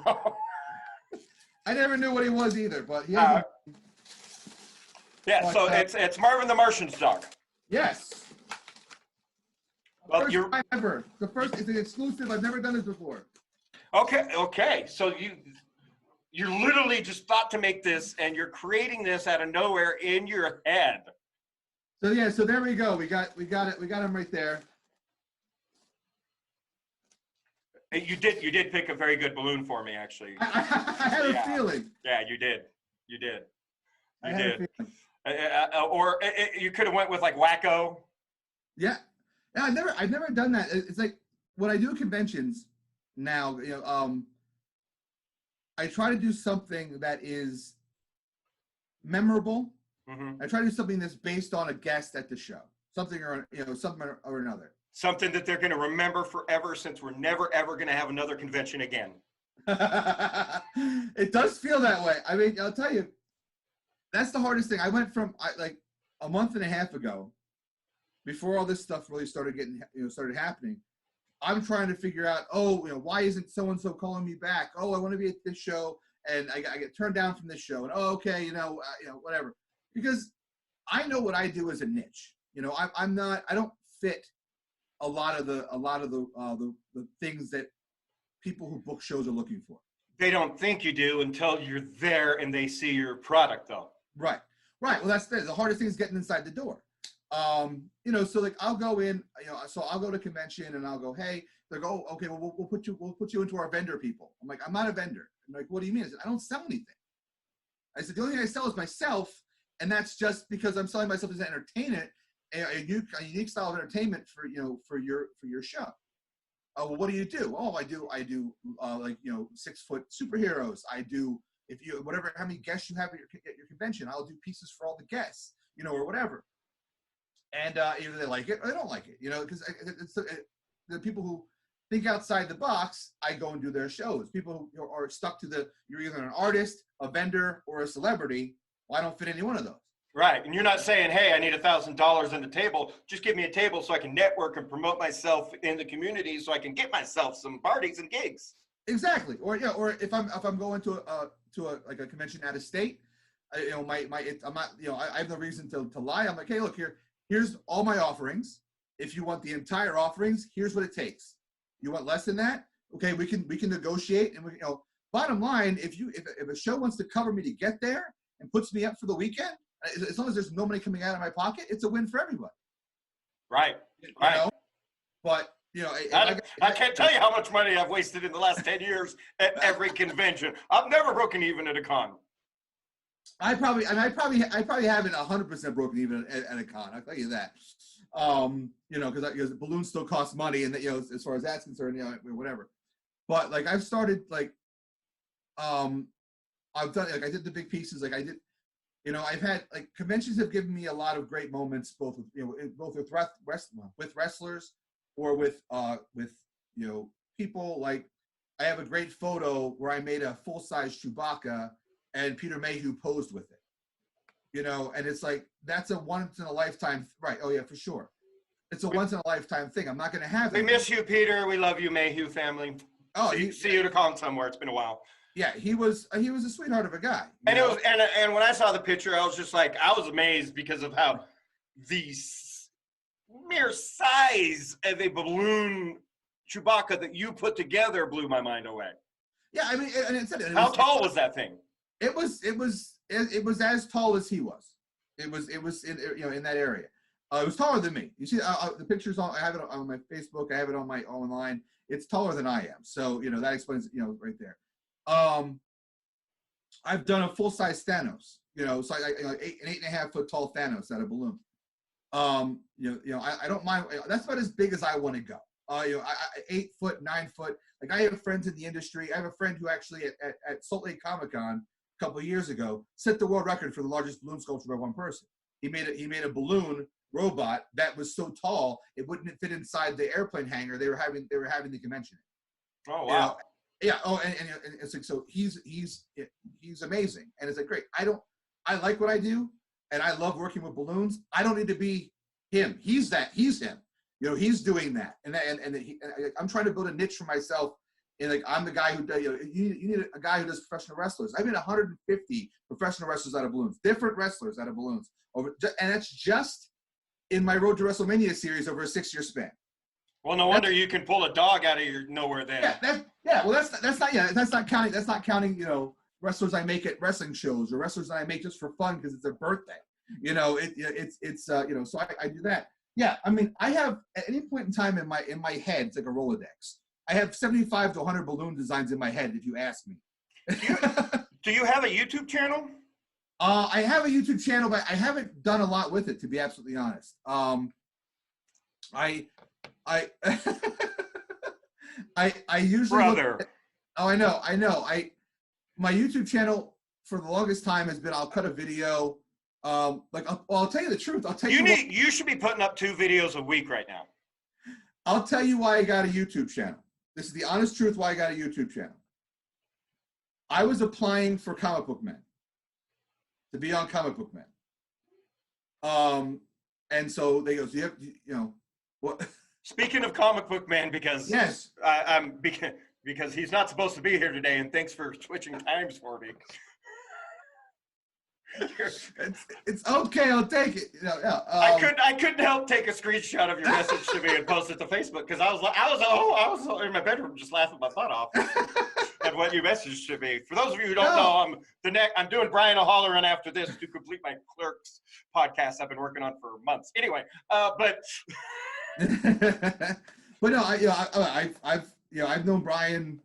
S2: I never knew what he was either, but he has
S1: so it's Marvin the Martian's dog.
S2: Yes.
S1: Well,
S2: The first it's an exclusive. I've never done this before.
S1: Okay. So you literally just thought to make this, and you're creating this out of nowhere in your head.
S2: So yeah, so there we go. We got it. We got him right there.
S1: You did pick a very good balloon for me, actually.
S2: I had a feeling.
S1: Yeah, you did. You did. You could have went with like Wacko.
S2: Yeah. I've never done that. It's like when I do conventions now, I try to do something that is memorable.
S1: Mm-hmm.
S2: I try to do something that's based on a guest at the show, something or another.
S1: Something that they're going to remember forever, since we're never ever going to have another convention again.
S2: It does feel that way. I mean, I'll tell you, that's the hardest thing. I went from like a month and a half ago, before all this stuff really started happening. I'm trying to figure out, why isn't so-and-so calling me back? Oh, I want to be at this show, and I get turned down from this show. And whatever. Because I know what I do as a niche. I don't fit a lot of the things that people who book shows are looking for.
S1: They don't think you do until you're there and they see your product, though.
S2: Right. Well, that's the hardest thing is getting inside the door. So like I'll go in, so I'll go to convention and I'll go, hey, they go, okay, well we'll put you into our vendor people. I'm like, I'm not a vendor. I'm like, what do you mean? I said, I don't sell anything. I said, the only thing I sell is myself, and that's just because I'm selling myself as an entertainment, a unique style of entertainment for your show. Well, what do you do? Oh, I do 6-foot superheroes. I do how many guests you have at your convention, I'll do pieces for all the guests, or whatever. And either they like it or they don't like it, because it's the people who think outside the box. I go and do their shows. People who are stuck to you're either an artist, a vendor, or a celebrity. Well, I don't fit any one of those.
S1: Right, and you're not saying, hey, I need $1,000 in the table. Just give me a table so I can network and promote myself in the community, so I can get myself some parties and gigs.
S2: Exactly, or if I'm going to a convention out of state, I'm not, I have no reason to lie. I'm like, hey, look here's all my offerings. If you want the entire offerings, here's what it takes. You want less than that? Okay, we can negotiate, and bottom line, if a show wants to cover me to get there and puts me up for the weekend, as long as there's no money coming out of my pocket, it's a win for everybody.
S1: Right.
S2: But
S1: I can't tell you how much money I've wasted in the last 10 years at every convention. I've never broken even at a con.
S2: I probably haven't 100% broken even at a con. I'll tell you that. Because balloons still cost money, and as far as that's concerned, whatever. But like I've started I've done I did the big pieces. Like I did You know, I've had like conventions have given me a lot of great moments, both with with wrestlers or with people. Like I have a great photo where I made a full-size Chewbacca and Peter Mayhew posed with it. You know, and it's like that's a once in a lifetime, right? Oh yeah, for sure. It's a once in a lifetime thing. I'm not going to have it.
S1: We miss you, Peter. We love you, Mayhew family.
S2: Oh,
S1: see you to con somewhere. It's been a while.
S2: Yeah, he was a sweetheart of a guy.
S1: And it was, and when I saw the picture, I was just like, I was amazed because of how the mere size of a balloon Chewbacca that you put together blew my mind away.
S2: Yeah, I mean,
S1: how tall was that thing?
S2: It was as tall as he was. It was in in that area. It was taller than me. You see the pictures I have it on my Facebook. I have it on my online. It's taller than I am. So that explains right there. I've done a full-size Thanos, so an 8.5 foot tall Thanos out of balloon. I don't mind. That's about as big as I want to go. 8 foot, 9 foot. Like I have friends in the industry. I have a friend who actually at Salt Lake Comic Con a couple of years ago set the world record for the largest balloon sculpture by one person. He made a balloon robot that was so tall it wouldn't fit inside the airplane hangar they were having the convention.
S1: Oh wow.
S2: Yeah. Oh, and it's like, so he's amazing, and it's like great. I like what I do, and I love working with balloons. I don't need to be him. He's him. He's doing that, and I'm trying to build a niche for myself. And like I'm the guy who does. You need a guy who does professional wrestlers. I've made 150 professional wrestlers out of balloons, different wrestlers out of balloons, and that's just in my Road to WrestleMania series over a 6-year span.
S1: Well, no wonder you can pull a dog out of your nowhere then.
S2: Well, that's not counting. Wrestlers I make at wrestling shows or wrestlers that I make just for fun because it's their birthday. So I do that. Yeah, I mean, I have at any point in time in my head, it's like a Rolodex. I have 75 to 100 balloon designs in my head, if you ask me.
S1: Do you have a YouTube channel?
S2: I have a YouTube channel, but I haven't done a lot with it, to be absolutely honest. I usually I know. My YouTube channel for the longest time has been I'll cut a video. I'll tell you the truth.
S1: You should be putting up 2 videos a week right now.
S2: I'll tell you why I got a YouTube channel. This is the honest truth why I got a YouTube channel. I was applying for Comic Book Men to be on Comic Book Men. And so they go, so what?
S1: Speaking of Comic Book Man, because
S2: yes,
S1: because he's not supposed to be here today, and thanks for switching times for me.
S2: It's okay. I'll take it.
S1: I couldn't help take a screenshot of your message to me and post it to Facebook because I was in my bedroom just laughing my butt off at what you messaged to me. For those of you who don't know, I'm doing Brian O'Halloran after this to complete my Clerks podcast I've been working on for months. Anyway, but
S2: no, I've known Brian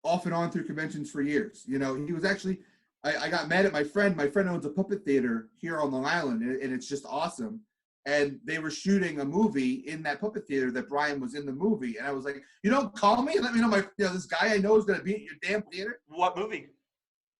S2: off and on through conventions for years. He was actually. I got mad at my friend. My friend owns a puppet theater here on Long Island, and it's just awesome. And they were shooting a movie in that puppet theater that Brian was in the movie. And I was like, call me and let me know this guy I know is going to be at your damn theater.
S1: What movie?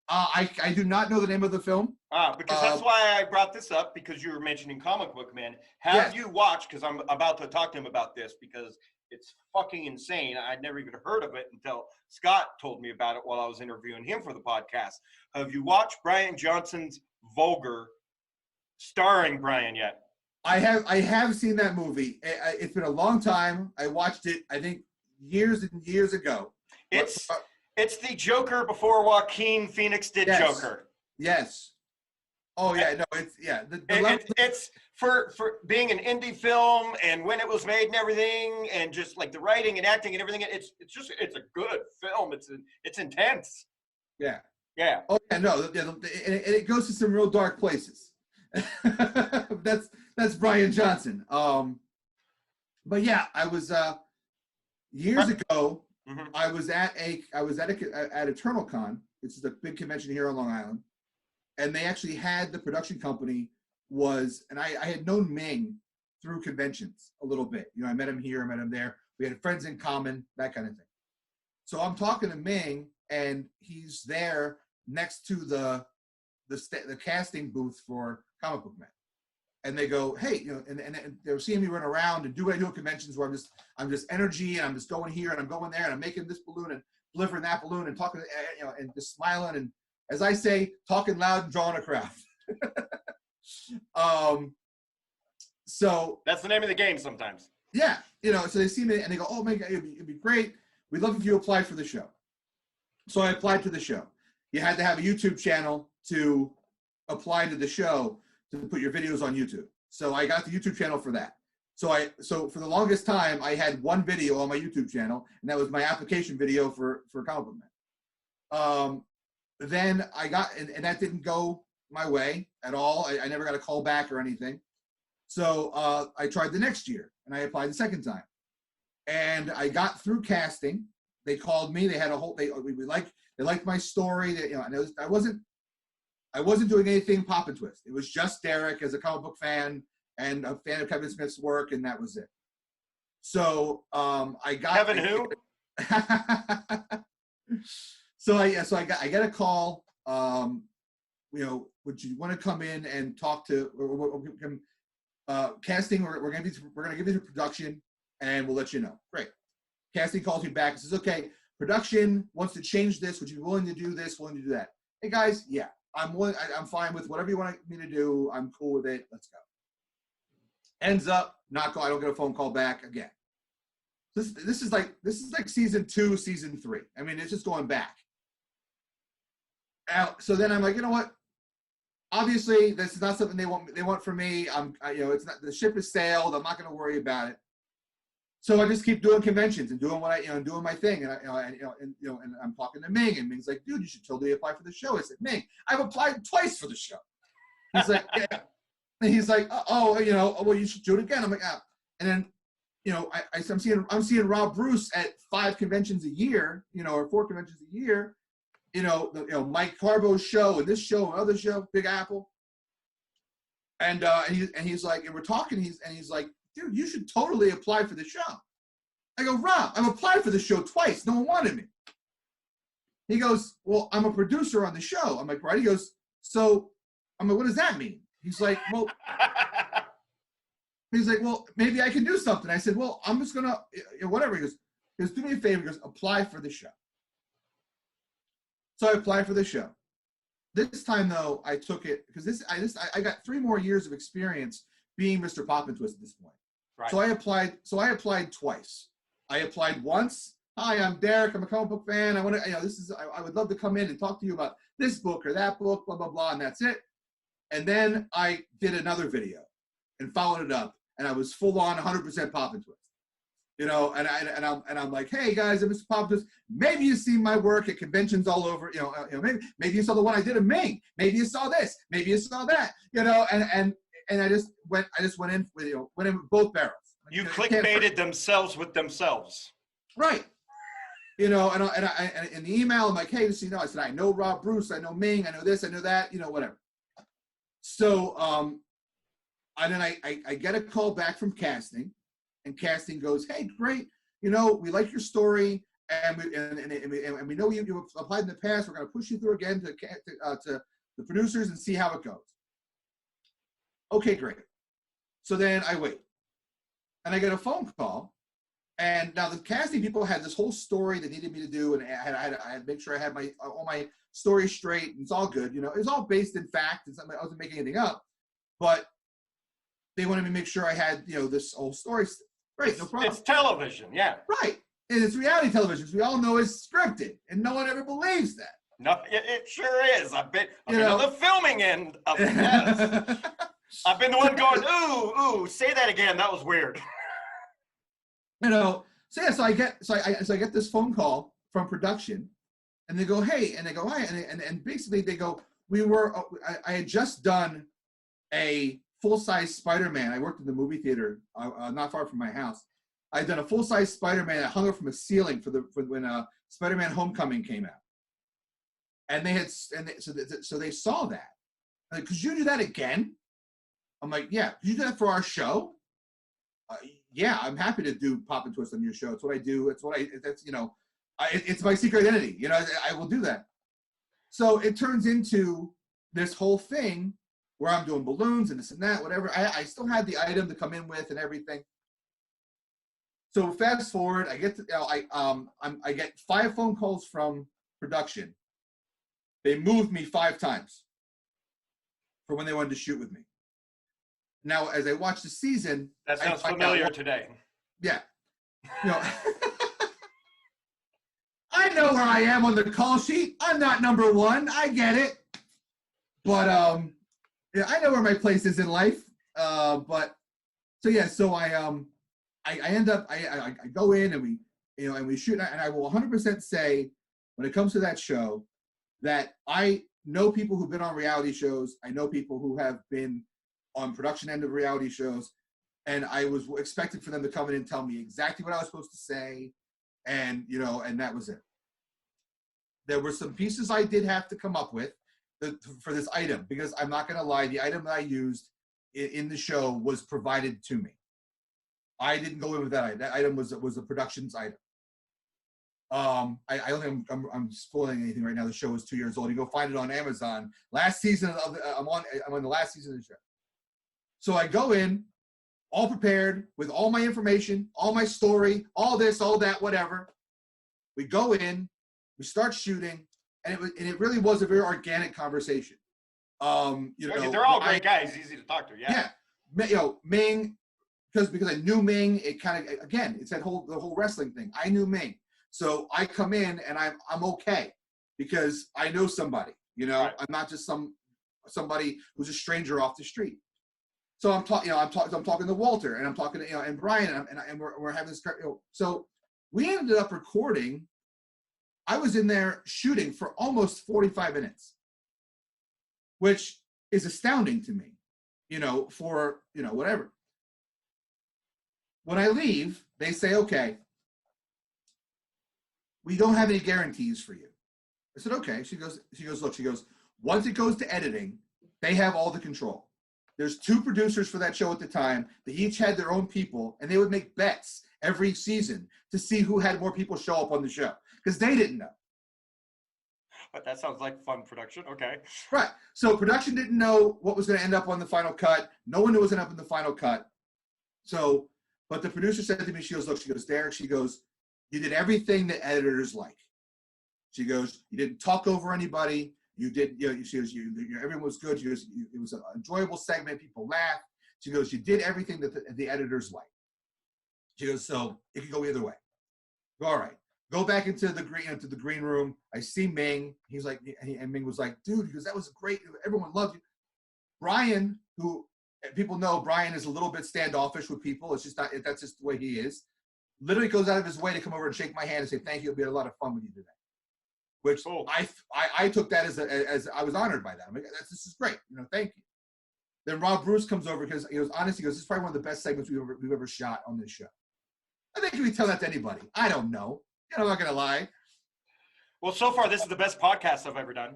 S2: I do not know the name of the film.
S1: Because that's why I brought this up, because you were mentioning Comic Book Man. Have you watched, because I'm about to talk to him about this, because it's fucking insane. I'd never even heard of it until Scott told me about it while I was interviewing him for the podcast. Have you watched Brian Johnson's Vulgar starring Brian yet?
S2: I have seen that movie. It's been a long time. I watched it, I think, years and years ago.
S1: It's the Joker before Joaquin Phoenix did Joker.
S2: Yes. Oh yeah, no,
S1: it's for being an indie film and when it was made and everything, and just like the writing and acting and everything. It's a good film. It's intense.
S2: Yeah.
S1: Yeah.
S2: Oh yeah, no, and it goes to some real dark places. That's Brian Johnson. But yeah, I was years ago. Mm-hmm. I was at Eternal Con. This is a big convention here on Long Island. And they actually had the production company and I had known Ming through conventions a little bit. I met him here, I met him there. We had friends in common, that kind of thing. So I'm talking to Ming, and he's there next to the the casting booth for Comic Book Men. And they go, hey, you know, and they were seeing me run around and do what I do at conventions where I'm just energy and I'm just going here and I'm going there and I'm making this balloon and delivering that balloon and talking, you know, and just smiling and, as I say, talking loud and drawing a crowd. So
S1: that's the name of the game sometimes.
S2: Yeah, you know, so they see me and they go, oh my God, it'd be great. We'd love if you applied for the show. So I applied to the show. You had to have a YouTube channel to apply to the show to put your videos on YouTube. So I got the YouTube channel for that. So for the longest time, I had one video on my YouTube channel, and that was my application video for Comic Book Men. Then I got, and that didn't go my way at all. I never got a call back or anything. So I tried the next year, and I applied the second time. And I got through casting. They called me. They had a whole. They liked my story. They, you know, and I wasn't doing anything PoppinTwist. It was just Derek as a comic book fan and a fan of Kevin Smith's work, and that was it. So I got
S1: Kevin who?
S2: So I get a call. You know, would you want to come in and talk to casting? We're gonna give you the production, and we'll let you know. Great. Casting calls me back and says, okay, production wants to change this. Would you be willing to do this? Willing to do that? Hey guys, yeah, I'm willing. I'm fine with whatever you want me to do. I'm cool with it. Let's go. Ends up not go. I don't get a phone call back again. This is like season 2, season 3. I mean, it's just going back. So then I'm like, you know what? Obviously, this is not something they want from me. You know, it's not, the ship has sailed. I'm not going to worry about it. So I just keep doing conventions and doing doing my thing. And I'm talking to Ming, and Ming's like, dude, you should totally apply for the show. I said, Ming, I've applied twice for the show. He's like, yeah. And he's like, oh, you know, well, you should do it again. I'm like, ah. And then, you know, I'm seeing Rob Bruce at 5 conventions a year, you know, or 4 conventions a year. You know, Mike Carbo's show and this show and other show, Big Apple. And he's like, and we're talking, he's like, dude, you should totally apply for the show. I go, Rob, I've applied for the show twice. No one wanted me. He goes, well, I'm a producer on the show. I'm like, right. He goes, so I'm like, what does that mean? He's like, well, maybe I can do something. I said, well, I'm just gonna, whatever. He goes, do me a favor. He goes, apply for the show. So I applied for the show. This time though, I took it because I got 3 more years of experience being Mr. PoppinTwist at this point. Right. So I applied twice. I applied once. Hi, I'm Derek. I'm a comic book fan. I want to, I would love to come in and talk to you about this book or that book, blah, blah, blah, and that's it. And then I did another video and followed it up, and I was full on 100% PoppinTwist. You know, and I'm like, hey guys, I'm Mr. PoppinTwist. Maybe you've seen my work at conventions all over. You know, maybe you saw the one I did in Ming. Maybe you saw this. Maybe you saw that. You know, and I just went in with went in with both barrels.
S1: You clickbaited themselves with themselves. Right.
S2: You know, and in the email, I'm like, hey, just, you know, I said, I know Rob Bruce, I know Ming, I know this, I know that, you know, whatever. So, and then I get a call back from casting, and casting goes, hey, great, you know, we like your story, and we know you applied in the past. We're going to push you through again to the producers and see how it goes. Okay, great. So then I wait, and I get a phone call. And now the casting people had this whole story they needed me to do, and I had to make sure I had all my story straight, and it's all good. You know, it was all based in fact. I wasn't making anything up, but they wanted me to make sure I had, you know, this whole story. Great, no problem.
S1: It's television, yeah.
S2: Right, and it's reality television. So we all know it's scripted, and no one ever believes that.
S1: No, it sure is. I've been on the filming end of it. Yes. I've been the one going, ooh, say that again. That was weird.
S2: You know, so yeah, so I get this phone call from production, and they go, hey, and they go, hi, and basically they go, I had just done a full-size Spider-Man. I worked in the movie theater not far from my house. I'd done a full-size Spider-Man that hung up from a ceiling for when Spider-Man Homecoming came out, and so they saw that. Like, could you do that again? I'm like, yeah. Could you do that for our show? Yeah, I'm happy to do PoppinTwist on your show. It's what I do. It's my secret identity. You know, I will do that. So it turns into this whole thing where I'm doing balloons and this and that, whatever. I still had the item to come in with and everything. So fast forward, I get to, I get 5 phone calls from production. They moved me 5 times for when they wanted to shoot with me. Now, as I watch the season,
S1: that sounds familiar today.
S2: Yeah, you know, I know where I am on the call sheet. I'm not number 1. I get it, but yeah, I know where my place is in life. But so yeah, so I end up I go in and we and we shoot, and I will 100% say when it comes to that show that I know people who've been on reality shows. I know people who have been on production end of reality shows, and I was expecting for them to come in and tell me exactly what I was supposed to say, and and that was it. There were some pieces I did have to come up with for this item, because I'm not going to lie, the item that I used in the show was provided to me. I didn't go in with that item. That item was a production's item. I don't think I'm spoiling anything right now. The show is 2 years old. You go find it on Amazon. Last season of I'm on the last season of the show. So I go in, all prepared with all my information, all my story, all this, all that, whatever. We go in, we start shooting, and it really was a very organic conversation.
S1: They're all great guys, easy to talk to. Yeah.
S2: Yeah. Ming, because I knew Ming, it kind of, again, it's the whole wrestling thing. I knew Ming. So I come in and I'm okay because I know somebody, right. I'm not just somebody who's a stranger off the street. So I'm talking to Walter, and I'm talking to and Brian, and we're having this. So we ended up recording. I was in there shooting for almost 45 minutes, which is astounding to me, for whatever. When I leave, they say, okay, we don't have any guarantees for you. I said, okay. She goes, look, once it goes to editing, they have all the control. There's 2 producers for that show at the time. They each had their own people, and they would make bets every season to see who had more people show up on the show, because they didn't know.
S1: But that sounds like fun production. Okay.
S2: Right. So production didn't know what was going to end up on the final cut. No one knew what was going to end up in the final cut. So, but the producer said to me, she goes, Derek, she goes, you did everything that editors like. She goes, you didn't talk over anybody. You did, she goes, everyone was good. She goes, it was an enjoyable segment. People laughed. She goes, you did everything that the editors like. She goes, so it could go either way. All right, go back into the green room. I see Ming. He's like, and Ming was like, dude, because that was great. Everyone loved you. Brian, who people know, Brian is a little bit standoffish with people. It's just not. That's just the way he is. Literally goes out of his way to come over and shake my hand and say, thank you. It'll be a lot of fun with you today. Which I took that as I was honored by that. I'm like, this is great, thank you. Then Rob Bruce comes over because he goes, honestly, this is probably one of the best segments we've ever shot on this show. I think you can tell that to anybody. I don't know. I'm not gonna lie.
S1: Well, so far this is the best podcast I've ever done.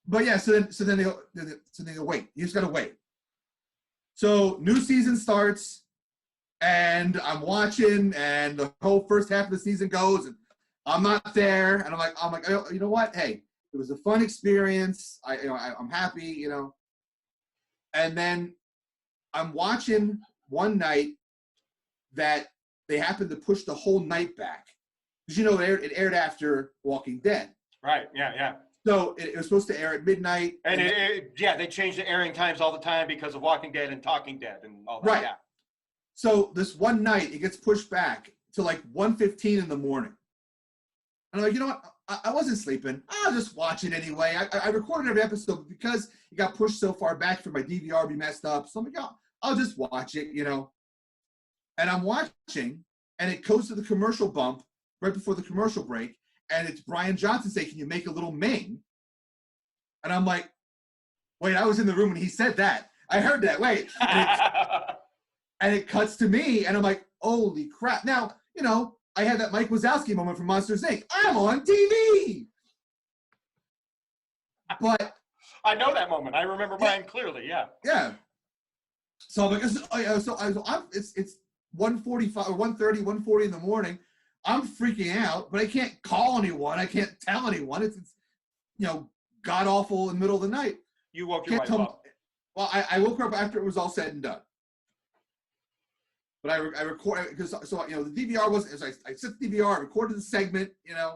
S2: But yeah, so then they go, wait. You just gotta wait. So new season starts. And I'm watching, and the whole first half of the season goes, and I'm not there. And I'm like, oh, you know what? Hey, it was a fun experience. I'm happy, And then I'm watching one night that they happened to push the whole night back because it aired after Walking Dead.
S1: Right. Yeah.
S2: So it was supposed to air at midnight.
S1: And they changed the airing times all the time because of Walking Dead and Talking Dead and all that.
S2: Right.
S1: Yeah.
S2: So this one night, it gets pushed back to like 1:15 in the morning. And I'm like, you know what? I wasn't sleeping. I'll just watch it anyway. I recorded every episode, but because it got pushed so far back for my DVR be messed up. So I'm like, I'll just watch it, And I'm watching, and it goes to the commercial bump right before the commercial break. And it's Brian Johnson saying, can you make a little Ming? And I'm like, wait, I was in the room when he said that. I heard that. Wait. And it cuts to me, and I'm like, holy crap. Now, I had that Mike Wazowski moment from Monsters, Inc. I'm on TV. But
S1: I know that moment. I remember mine clearly, yeah.
S2: Yeah. So I'm like, it's 1:45 or 1:30, 1:40 in the morning. I'm freaking out, but I can't call anyone. I can't tell anyone. It's god awful in the middle of the night.
S1: You woke your wife up.
S2: Well, I woke her up after it was all said and done. But I recorded because the DVR wasn't. I set the DVR, I recorded the segment, and I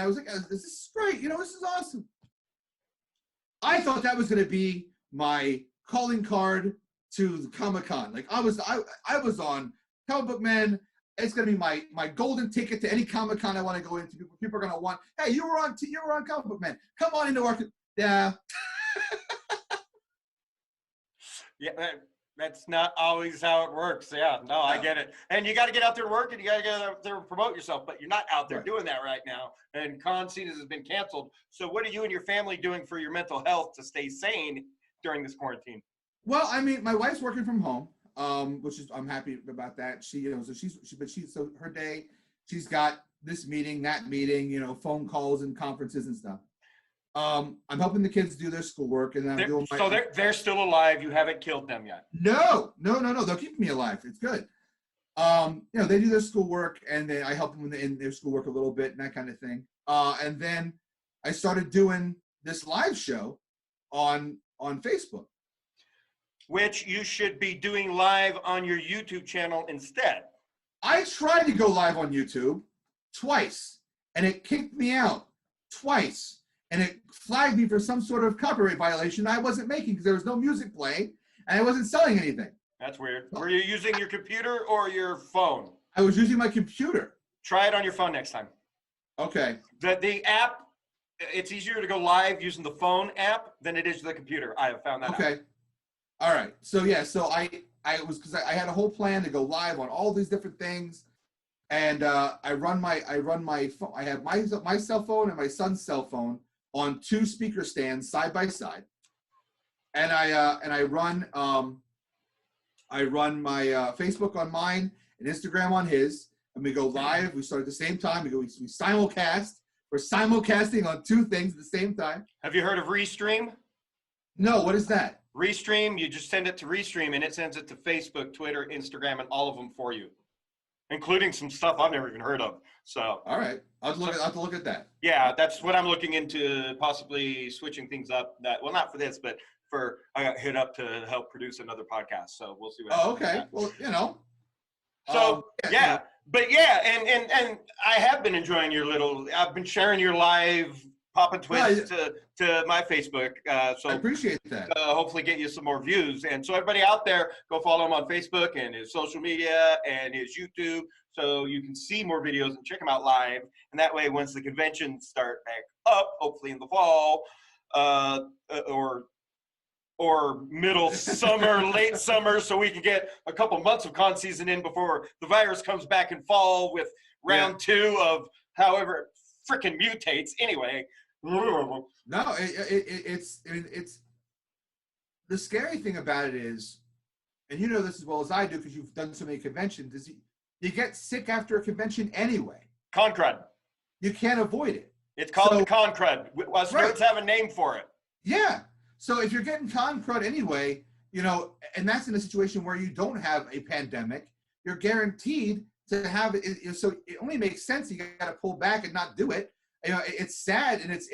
S2: was like, "This is great, this is awesome." I thought that was going to be my calling card to the Comic Con. Like I was on Comic Book Man. It's going to be my golden ticket to any Comic Con I want to go into. People are going to want, "Hey, you were on Comic Book Man. Come on into our." Yeah.
S1: Yeah. That's not always how it works. Yeah, no, I get it. And you got to get out there and work, and you got to get out there and promote yourself, but you're not out there doing that right now. And con season has been canceled. So what are you and your family doing for your mental health to stay sane during this quarantine?
S2: Well, I mean, my wife's working from home, which is, I'm happy about that. She, so her day, she's got this meeting, that meeting, phone calls and conferences and stuff. I'm helping the kids do their schoolwork, and I'm doing my.
S1: So they're still alive. You haven't killed them yet.
S2: No. They'll keep me alive. It's good. They do their schoolwork, and I help them in their schoolwork a little bit and that kind of thing. And then I started doing this live show on Facebook,
S1: which you should be doing live on your YouTube channel instead.
S2: I tried to go live on YouTube twice, and it kicked me out twice. And it flagged me for some sort of copyright violation I wasn't making because there was no music playing and I wasn't selling anything.
S1: That's weird. Were you using your computer or your phone?
S2: I was using my computer.
S1: Try it on your phone next time.
S2: Okay.
S1: The app, it's easier to go live using the phone app than it is the computer. I have found that out. Okay.
S2: All right. So yeah, so I had a whole plan to go live on all these different things. And I run my phone. I have my cell phone and my son's cell phone on two speaker stands side by side, and I run my Facebook on mine and Instagram on his, and we go live. We start at the same time. We simulcast. We're simulcasting on two things at the same time.
S1: Have you heard of Restream?
S2: No, what is that?
S1: Restream. You just send it to Restream, and it sends it to Facebook, Twitter, Instagram, and all of them for you, including some stuff I've never even heard of. So.
S2: All right. I'll have to look at that.
S1: Yeah, that's what I'm looking into, possibly switching things up. Well, not for this, but I got hit up to help produce another podcast. So we'll see what happens.
S2: Oh, okay. Well,
S1: So, yeah. But yeah, and I have been enjoying I've been sharing your live PoppinTwist to my Facebook. So
S2: I appreciate that.
S1: Hopefully get you some more views. And so everybody out there, go follow him on Facebook and his social media and his YouTube, so you can see more videos and check him out live. And that way, once the conventions start back up, hopefully in the fall, or middle summer, late summer, so we can get a couple months of con season in before the virus comes back in fall with round 2 of however it freaking mutates. Anyway.
S2: No, it's the scary thing about it is, and you know this as well as I do because you've done so many conventions, is you get sick after a convention anyway.
S1: Con crud.
S2: You can't avoid it.
S1: It's called con crud. Us nerds have a name for it.
S2: Yeah. So if you're getting con crud anyway, and that's in a situation where you don't have a pandemic, you're guaranteed to have it. So it only makes sense. You got to pull back and not do it. It's sad and it's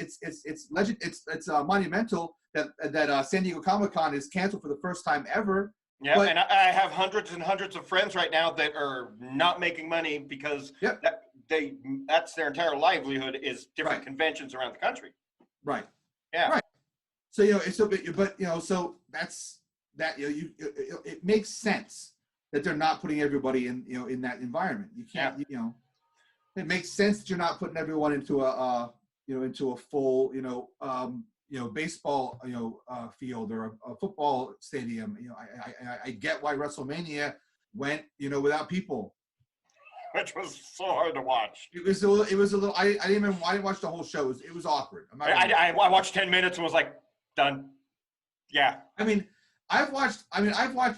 S2: legend. It's monumental that San Diego Comic Con is canceled for the first time ever.
S1: Yeah, and I have hundreds and hundreds of friends right now that are not making money because that's their entire livelihood is different conventions around the country.
S2: Right.
S1: Yeah.
S2: Right. So so that's that. It makes sense that they're not putting everybody in that environment. You can't. It makes sense that you're not putting everyone into a full baseball field or a football stadium. I get why WrestleMania went without people,
S1: which was so hard to watch.
S2: It was a little. I didn't watch the whole show. It was awkward.
S1: I watched 10 minutes and was like, done. Yeah.
S2: I've watched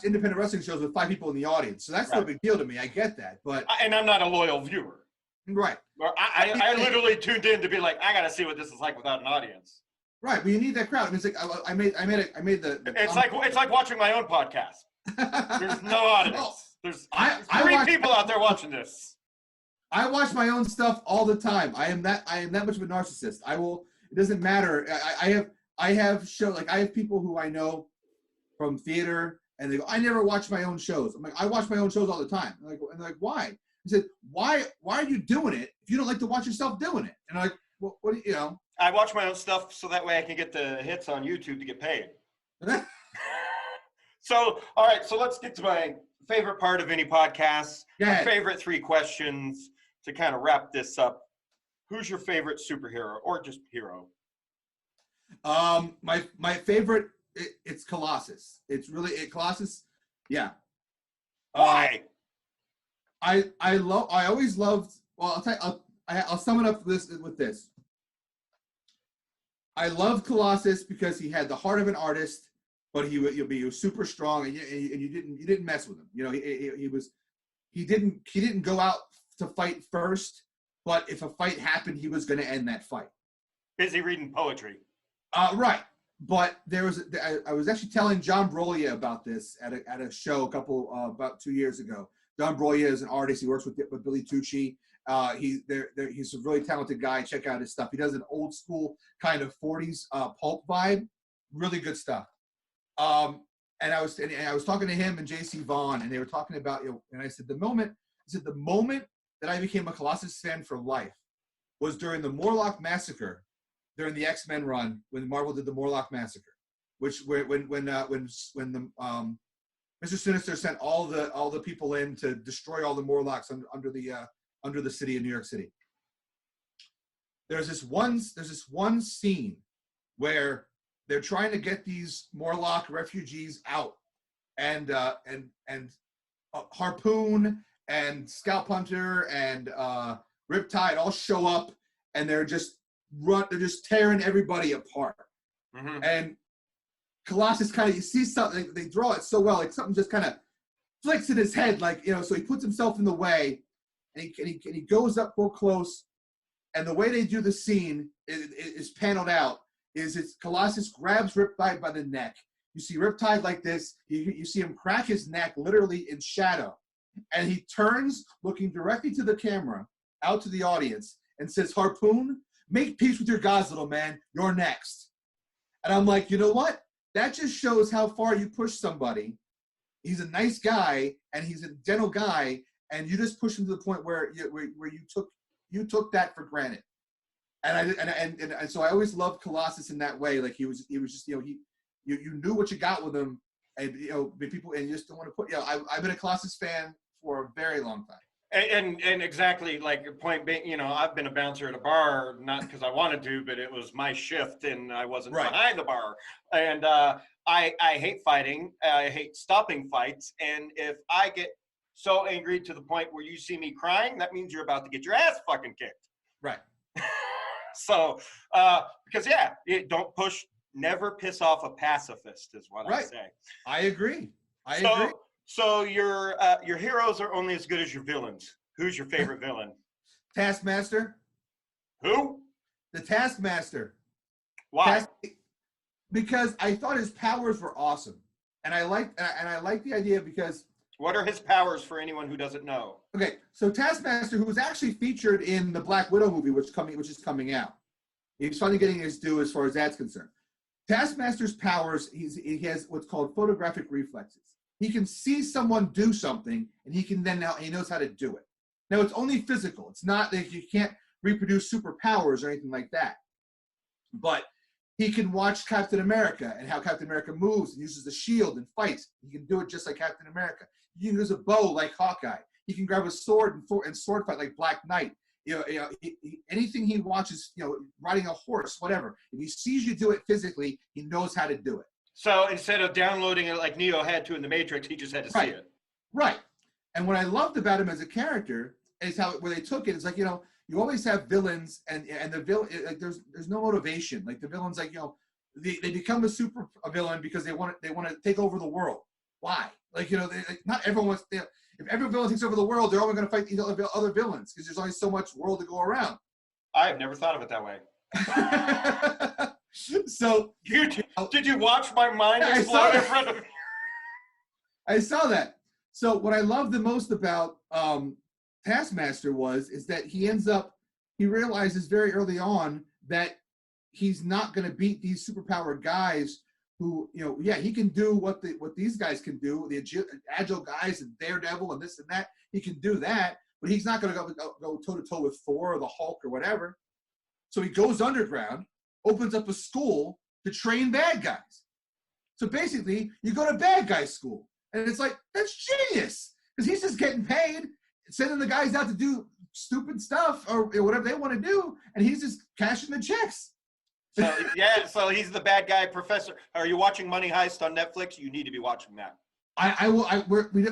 S2: independent wrestling shows with 5 people in the audience, so that's no big deal to me. I get that, but
S1: and I'm not a loyal viewer.
S2: Right.
S1: I literally tuned in to be like, I got to see what this is like without an audience.
S2: Right, but you need that crowd. It's like I made the
S1: It's like watching my own podcast. There's no audience. There's 3 people out there watching this.
S2: I watch my own stuff all the time. I am that much of a narcissist. I will. It doesn't matter. I have show like I have people who I know from theater, and they go, I never watch my own shows. I'm like, I watch my own shows all the time. And they're like, why? I said, why are you doing it if you don't like to watch yourself doing it? And I'm like, well, what do you know?
S1: I watch my own stuff so that way I can get the hits on YouTube to get paid. So, all right, so let's get to my favorite part of any podcast. My favorite 3 questions to kind of wrap this up. Who's your favorite superhero or just hero?
S2: My favorite, it's Colossus. It's really Colossus. Yeah.
S1: Why?
S2: I always loved. Well, I'll sum it up with this. I loved Colossus because he had the heart of an artist, but he was super strong, and you didn't mess with him. You know, he didn't go out to fight first, but if a fight happened, he was going to end that fight.
S1: Busy reading poetry.
S2: Right. But I was actually telling John Broglia about this at a show about 2 years ago. John Broglia is an artist. He works with Billy Tucci. He's a really talented guy. Check out his stuff. He does an old school kind of 40s pulp vibe. Really good stuff. And I was talking to him and J.C. Vaughn, and they were talking about, and I said the moment that I became a Colossus fan for life was during the Morlock Massacre, during the X-Men run, when Marvel did the Morlock Massacre, when the Mr. Sinister sent all the people in to destroy all the Morlocks under the city of New York City. There's this one scene where they're trying to get these Morlock refugees out, and Harpoon and Scalp Hunter and Riptide all show up, and they're just tearing everybody apart. Mm-hmm. And Colossus kind of, you see something, they draw it so well, like something just kind of flicks in his head, like, so he puts himself in the way, and he goes up real close, and the way they do the scene is paneled out. It's Colossus grabs Riptide by the neck. You see Riptide like this. You see him crack his neck literally in shadow. And he turns, looking directly to the camera, out to the audience, and says, Harpoon, make peace with your gods, little man. You're next. And I'm like, you know what? That just shows how far you push somebody. He's a nice guy, and he's a gentle guy, and you just push him to the point where you took that for granted. And so I always loved Colossus in that way. Like he was just, you knew what you got with him, and people, and you just don't want to put. I've been a Colossus fan for a very long time.
S1: And exactly like your point being, I've been a bouncer at a bar, not because I wanted to, but it was my shift and I wasn't behind the bar. And I hate fighting. I hate stopping fights. And if I get so angry to the point where you see me crying, that means you're about to get your ass fucking kicked.
S2: Right.
S1: So, because don't push, never piss off a pacifist is what I say.
S2: I agree. I agree.
S1: So your heroes are only as good as your villains. Who's your favorite villain?
S2: Taskmaster.
S1: Who?
S2: The Taskmaster.
S1: Why?
S2: Because I thought his powers were awesome, and I liked the idea because.
S1: What are his powers for anyone who doesn't know?
S2: Okay, so Taskmaster, who was actually featured in the Black Widow movie, which is coming out, he's finally getting his due as far as that's concerned. Taskmaster's powers, he has what's called photographic reflexes. He can see someone do something, and he knows how to do it. Now, it's only physical. It's not that you can't reproduce superpowers or anything like that. But he can watch Captain America and how Captain America moves and uses the shield and fights. He can do it just like Captain America. He can use a bow like Hawkeye. He can grab a sword and sword fight like Black Knight. Anything he watches, riding a horse, whatever. If he sees you do it physically, he knows how to do it.
S1: So instead of downloading it like Neo had to in the Matrix, he just had to see it.
S2: Right. And what I loved about him as a character is where they took it. It's like, you always have villains, and the villain, like there's no motivation. Like the villains, like they become a villain because they want to take over the world. Why? Like not everyone wants. If every villain takes over the world, they're only going to fight these other villains because there's only so much world to go around.
S1: I have never thought of it that way.
S2: So
S1: did you watch my mind explode in front of me?
S2: I saw that. So what I love the most about Taskmaster is that he realizes very early on that he's not going to beat these superpowered guys who, he can do what these guys can do, the agile guys and Daredevil and this and that. He can do that, but he's not going to go toe-to-toe with Thor or the Hulk or whatever. So he goes underground, opens up a school to train bad guys. So basically, you go to bad guy school. And it's like, that's genius. Because he's just getting paid, sending the guys out to do stupid stuff or whatever they want to do, and he's just cashing the checks.
S1: So he's the bad guy professor. Are you watching Money Heist on Netflix? You need to be watching that.
S2: I will.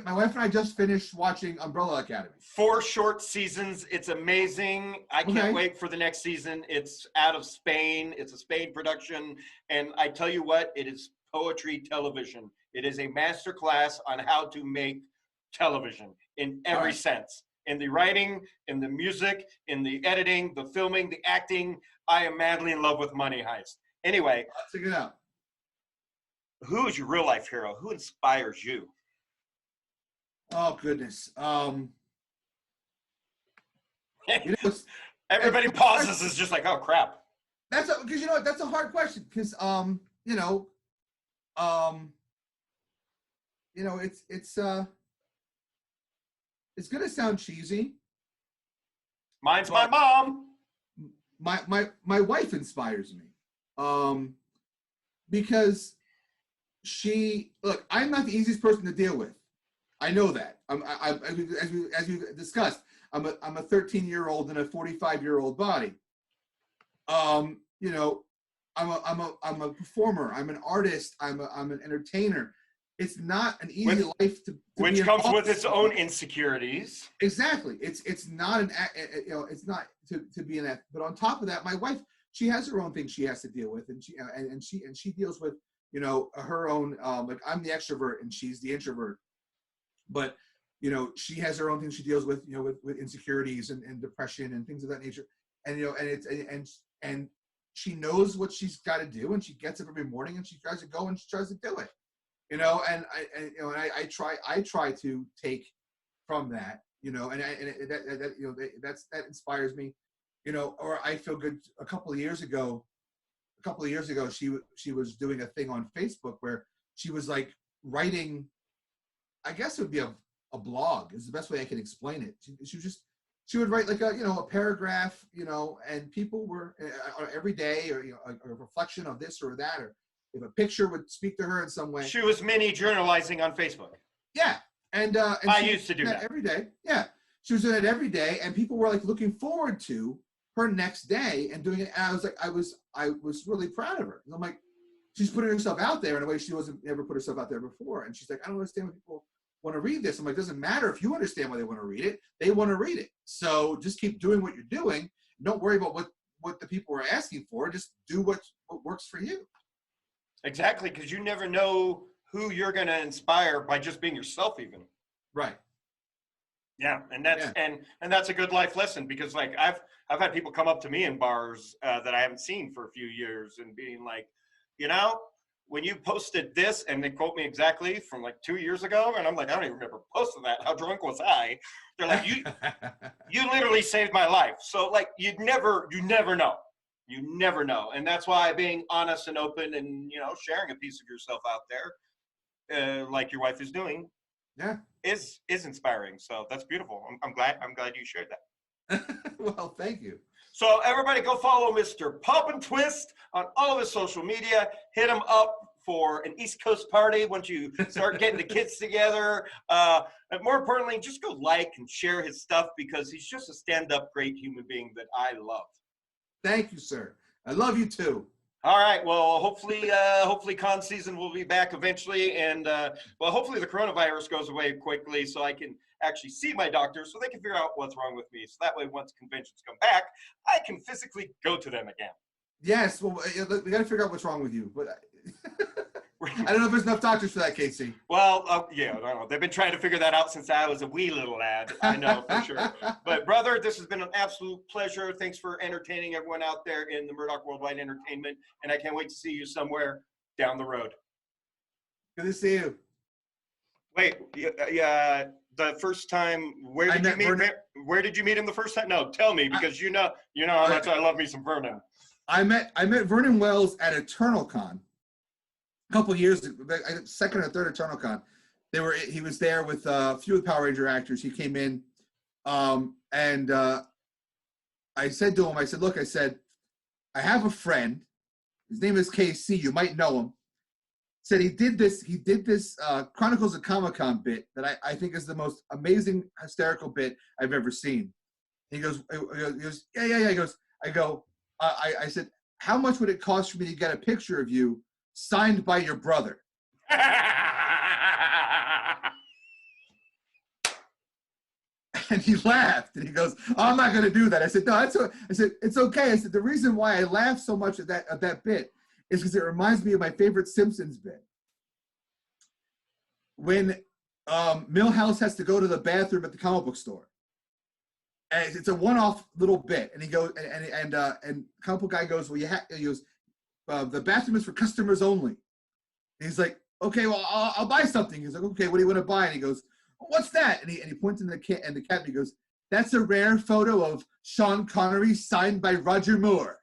S2: My wife and I just finished watching Umbrella Academy. 4
S1: short seasons. It's amazing. I can't wait for the next season. It's out of Spain. It's a Spain production. And I tell you what, it is poetry television. It is a masterclass on how to make television in every sense. In the writing, in the music, in the editing, the filming, the acting. I am madly in love with Money Heist. Anyway.
S2: Let's check it out.
S1: Who is your real life hero? Who inspires you?
S2: Oh, goodness.
S1: Everybody pauses is just like, oh, crap.
S2: Because that's a hard question. Because, it's going to sound cheesy.
S1: Mine's my mom.
S2: My wife inspires me. Because I'm not the easiest person to deal with. I know that. As we discussed, I'm a 13-year-old in a 45-year-old body. I'm a performer. I'm an artist. I'm an entertainer. It's not an easy life to
S1: which comes with its own insecurities.
S2: Exactly. It's not it's not to be an but on top of that, my wife, she has her own things she has to deal with, and she deals with her own like I'm the extrovert and she's the introvert, but she has her own things she deals with with insecurities and depression and things of that nature, and and she knows what she's got to do, and she gets up every morning and she tries to go and she tries to do it. I try to take from that, that inspires me, or I feel good. A couple of years ago, she was doing a thing on Facebook where she was like writing, I guess it would be a blog is the best way I can explain it. She would write like a paragraph, and people were every day or a reflection of this or that, or if a picture would speak to her in some way.
S1: She was mini journalizing on Facebook.
S2: Yeah. And
S1: I used to do that
S2: every day. Yeah. She was doing it every day, and people were like looking forward to her next day and doing it. And I was like, I was really proud of her. And I'm like, she's putting herself out there in a way she wasn't never put herself out there before. And she's like, I don't understand why people want to read this. I'm like, it doesn't matter if you understand why they want to read it. They want to read it. So just keep doing what you're doing. Don't worry about what the people are asking for. Just do what works for you.
S1: Exactly, because you never know who you're going to inspire by just being yourself, even.
S2: Right.
S1: Yeah, and that's a good life lesson, because like I've had people come up to me in bars that I haven't seen for a few years and being like, when you posted this, and they quote me exactly from like 2 years ago, and I'm like, I don't even remember posting that. How drunk was I? They're like, you literally saved my life. So like you never know. You never know. And that's why being honest and open and, sharing a piece of yourself out there, like your wife is doing, is inspiring. So that's beautiful. I'm glad you shared that.
S2: Well, thank you.
S1: So everybody go follow Mr. PoppinTwist on all of his social media. Hit him up for an East Coast party once you start getting the kids together. And more importantly, just go like and share his stuff, because he's just a stand-up great human being that I love.
S2: Thank you, sir. I love you too.
S1: All right. Well, hopefully con season will be back eventually. And hopefully the coronavirus goes away quickly so I can actually see my doctor so they can figure out what's wrong with me. So that way, once conventions come back, I can physically go to them again.
S2: Yes. Well, we got to figure out what's wrong with you. But I don't know if there's enough doctors for that, Casey.
S1: Well, yeah, I don't know. They've been trying to figure that out since I was a wee little lad. I know for sure. But brother, this has been an absolute pleasure. Thanks for entertaining everyone out there in the Murdock Worldwide Entertainment. And I can't wait to see you somewhere down the road.
S2: Good to see you.
S1: Wait, the first time, where
S2: I
S1: did you
S2: met
S1: meet?
S2: Vernon.
S1: Where did you meet him the first time? No, tell me, because you know how much I love me some Vernon.
S2: I met Vernon Wells at Eternal Con a couple years ago, second or third Eternal Con. He was there with a few of the Power Ranger actors. He came in, and I said to him, I said, look, I said, I have a friend. His name is KC. You might know him. Said he did this Chronicles of Comic Con bit that I think is the most amazing, hysterical bit I've ever seen. He goes, yeah. He goes, I said, how much would it cost for me to get a picture of you signed by your brother? And he laughed, and he goes, oh, I'm not going to do that. I said, no, I said, it's okay. I said, the reason why I laugh so much at that bit is because it reminds me of my favorite Simpsons bit. When Milhouse has to go to the bathroom at the comic book store. And it's a one-off little bit. And he goes, and comic book guy goes, well, he goes, the bathroom is for customers only. And he's like, okay, well, I'll buy something. He's like, okay, what do you want to buy? And he goes, what's that? And he points in the cabinet. He goes, that's a rare photo of Sean Connery signed by Roger Moore.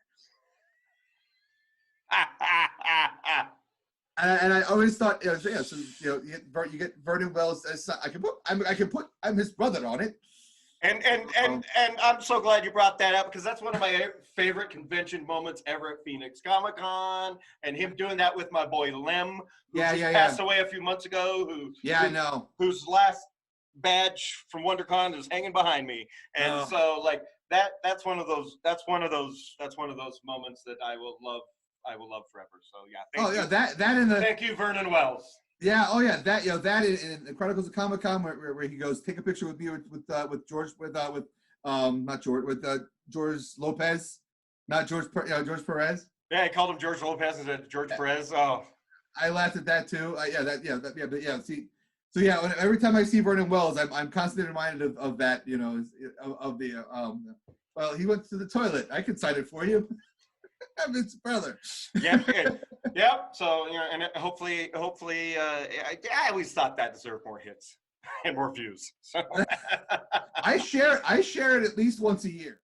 S2: And I always thought, so you get Vernon Wells as I can put his brother on it.
S1: And I'm so glad you brought that up, because that's one of my favorite convention moments ever at Phoenix Comic Con, and him doing that with my boy Lem, who passed away a few months ago.
S2: I know.
S1: Whose last badge from WonderCon is hanging behind me, and so like that's one of those moments that I will love forever. So yeah. Thank you, Vernon Wells.
S2: Yeah. Oh yeah. That in the Chronicles of Comic Con where he goes, take a picture with me with George George Lopez, not George George Perez.
S1: Yeah, he called him George Lopez instead of George Perez. Oh,
S2: I laughed at that too. See, so yeah. Every time I see Vernon Wells, I'm constantly reminded of that. Of the well, he went to the toilet. I can sign it for you. I'm his brother.
S1: Yep. So and hopefully, I always thought that deserved more hits and more views. So
S2: I share it at least once a year.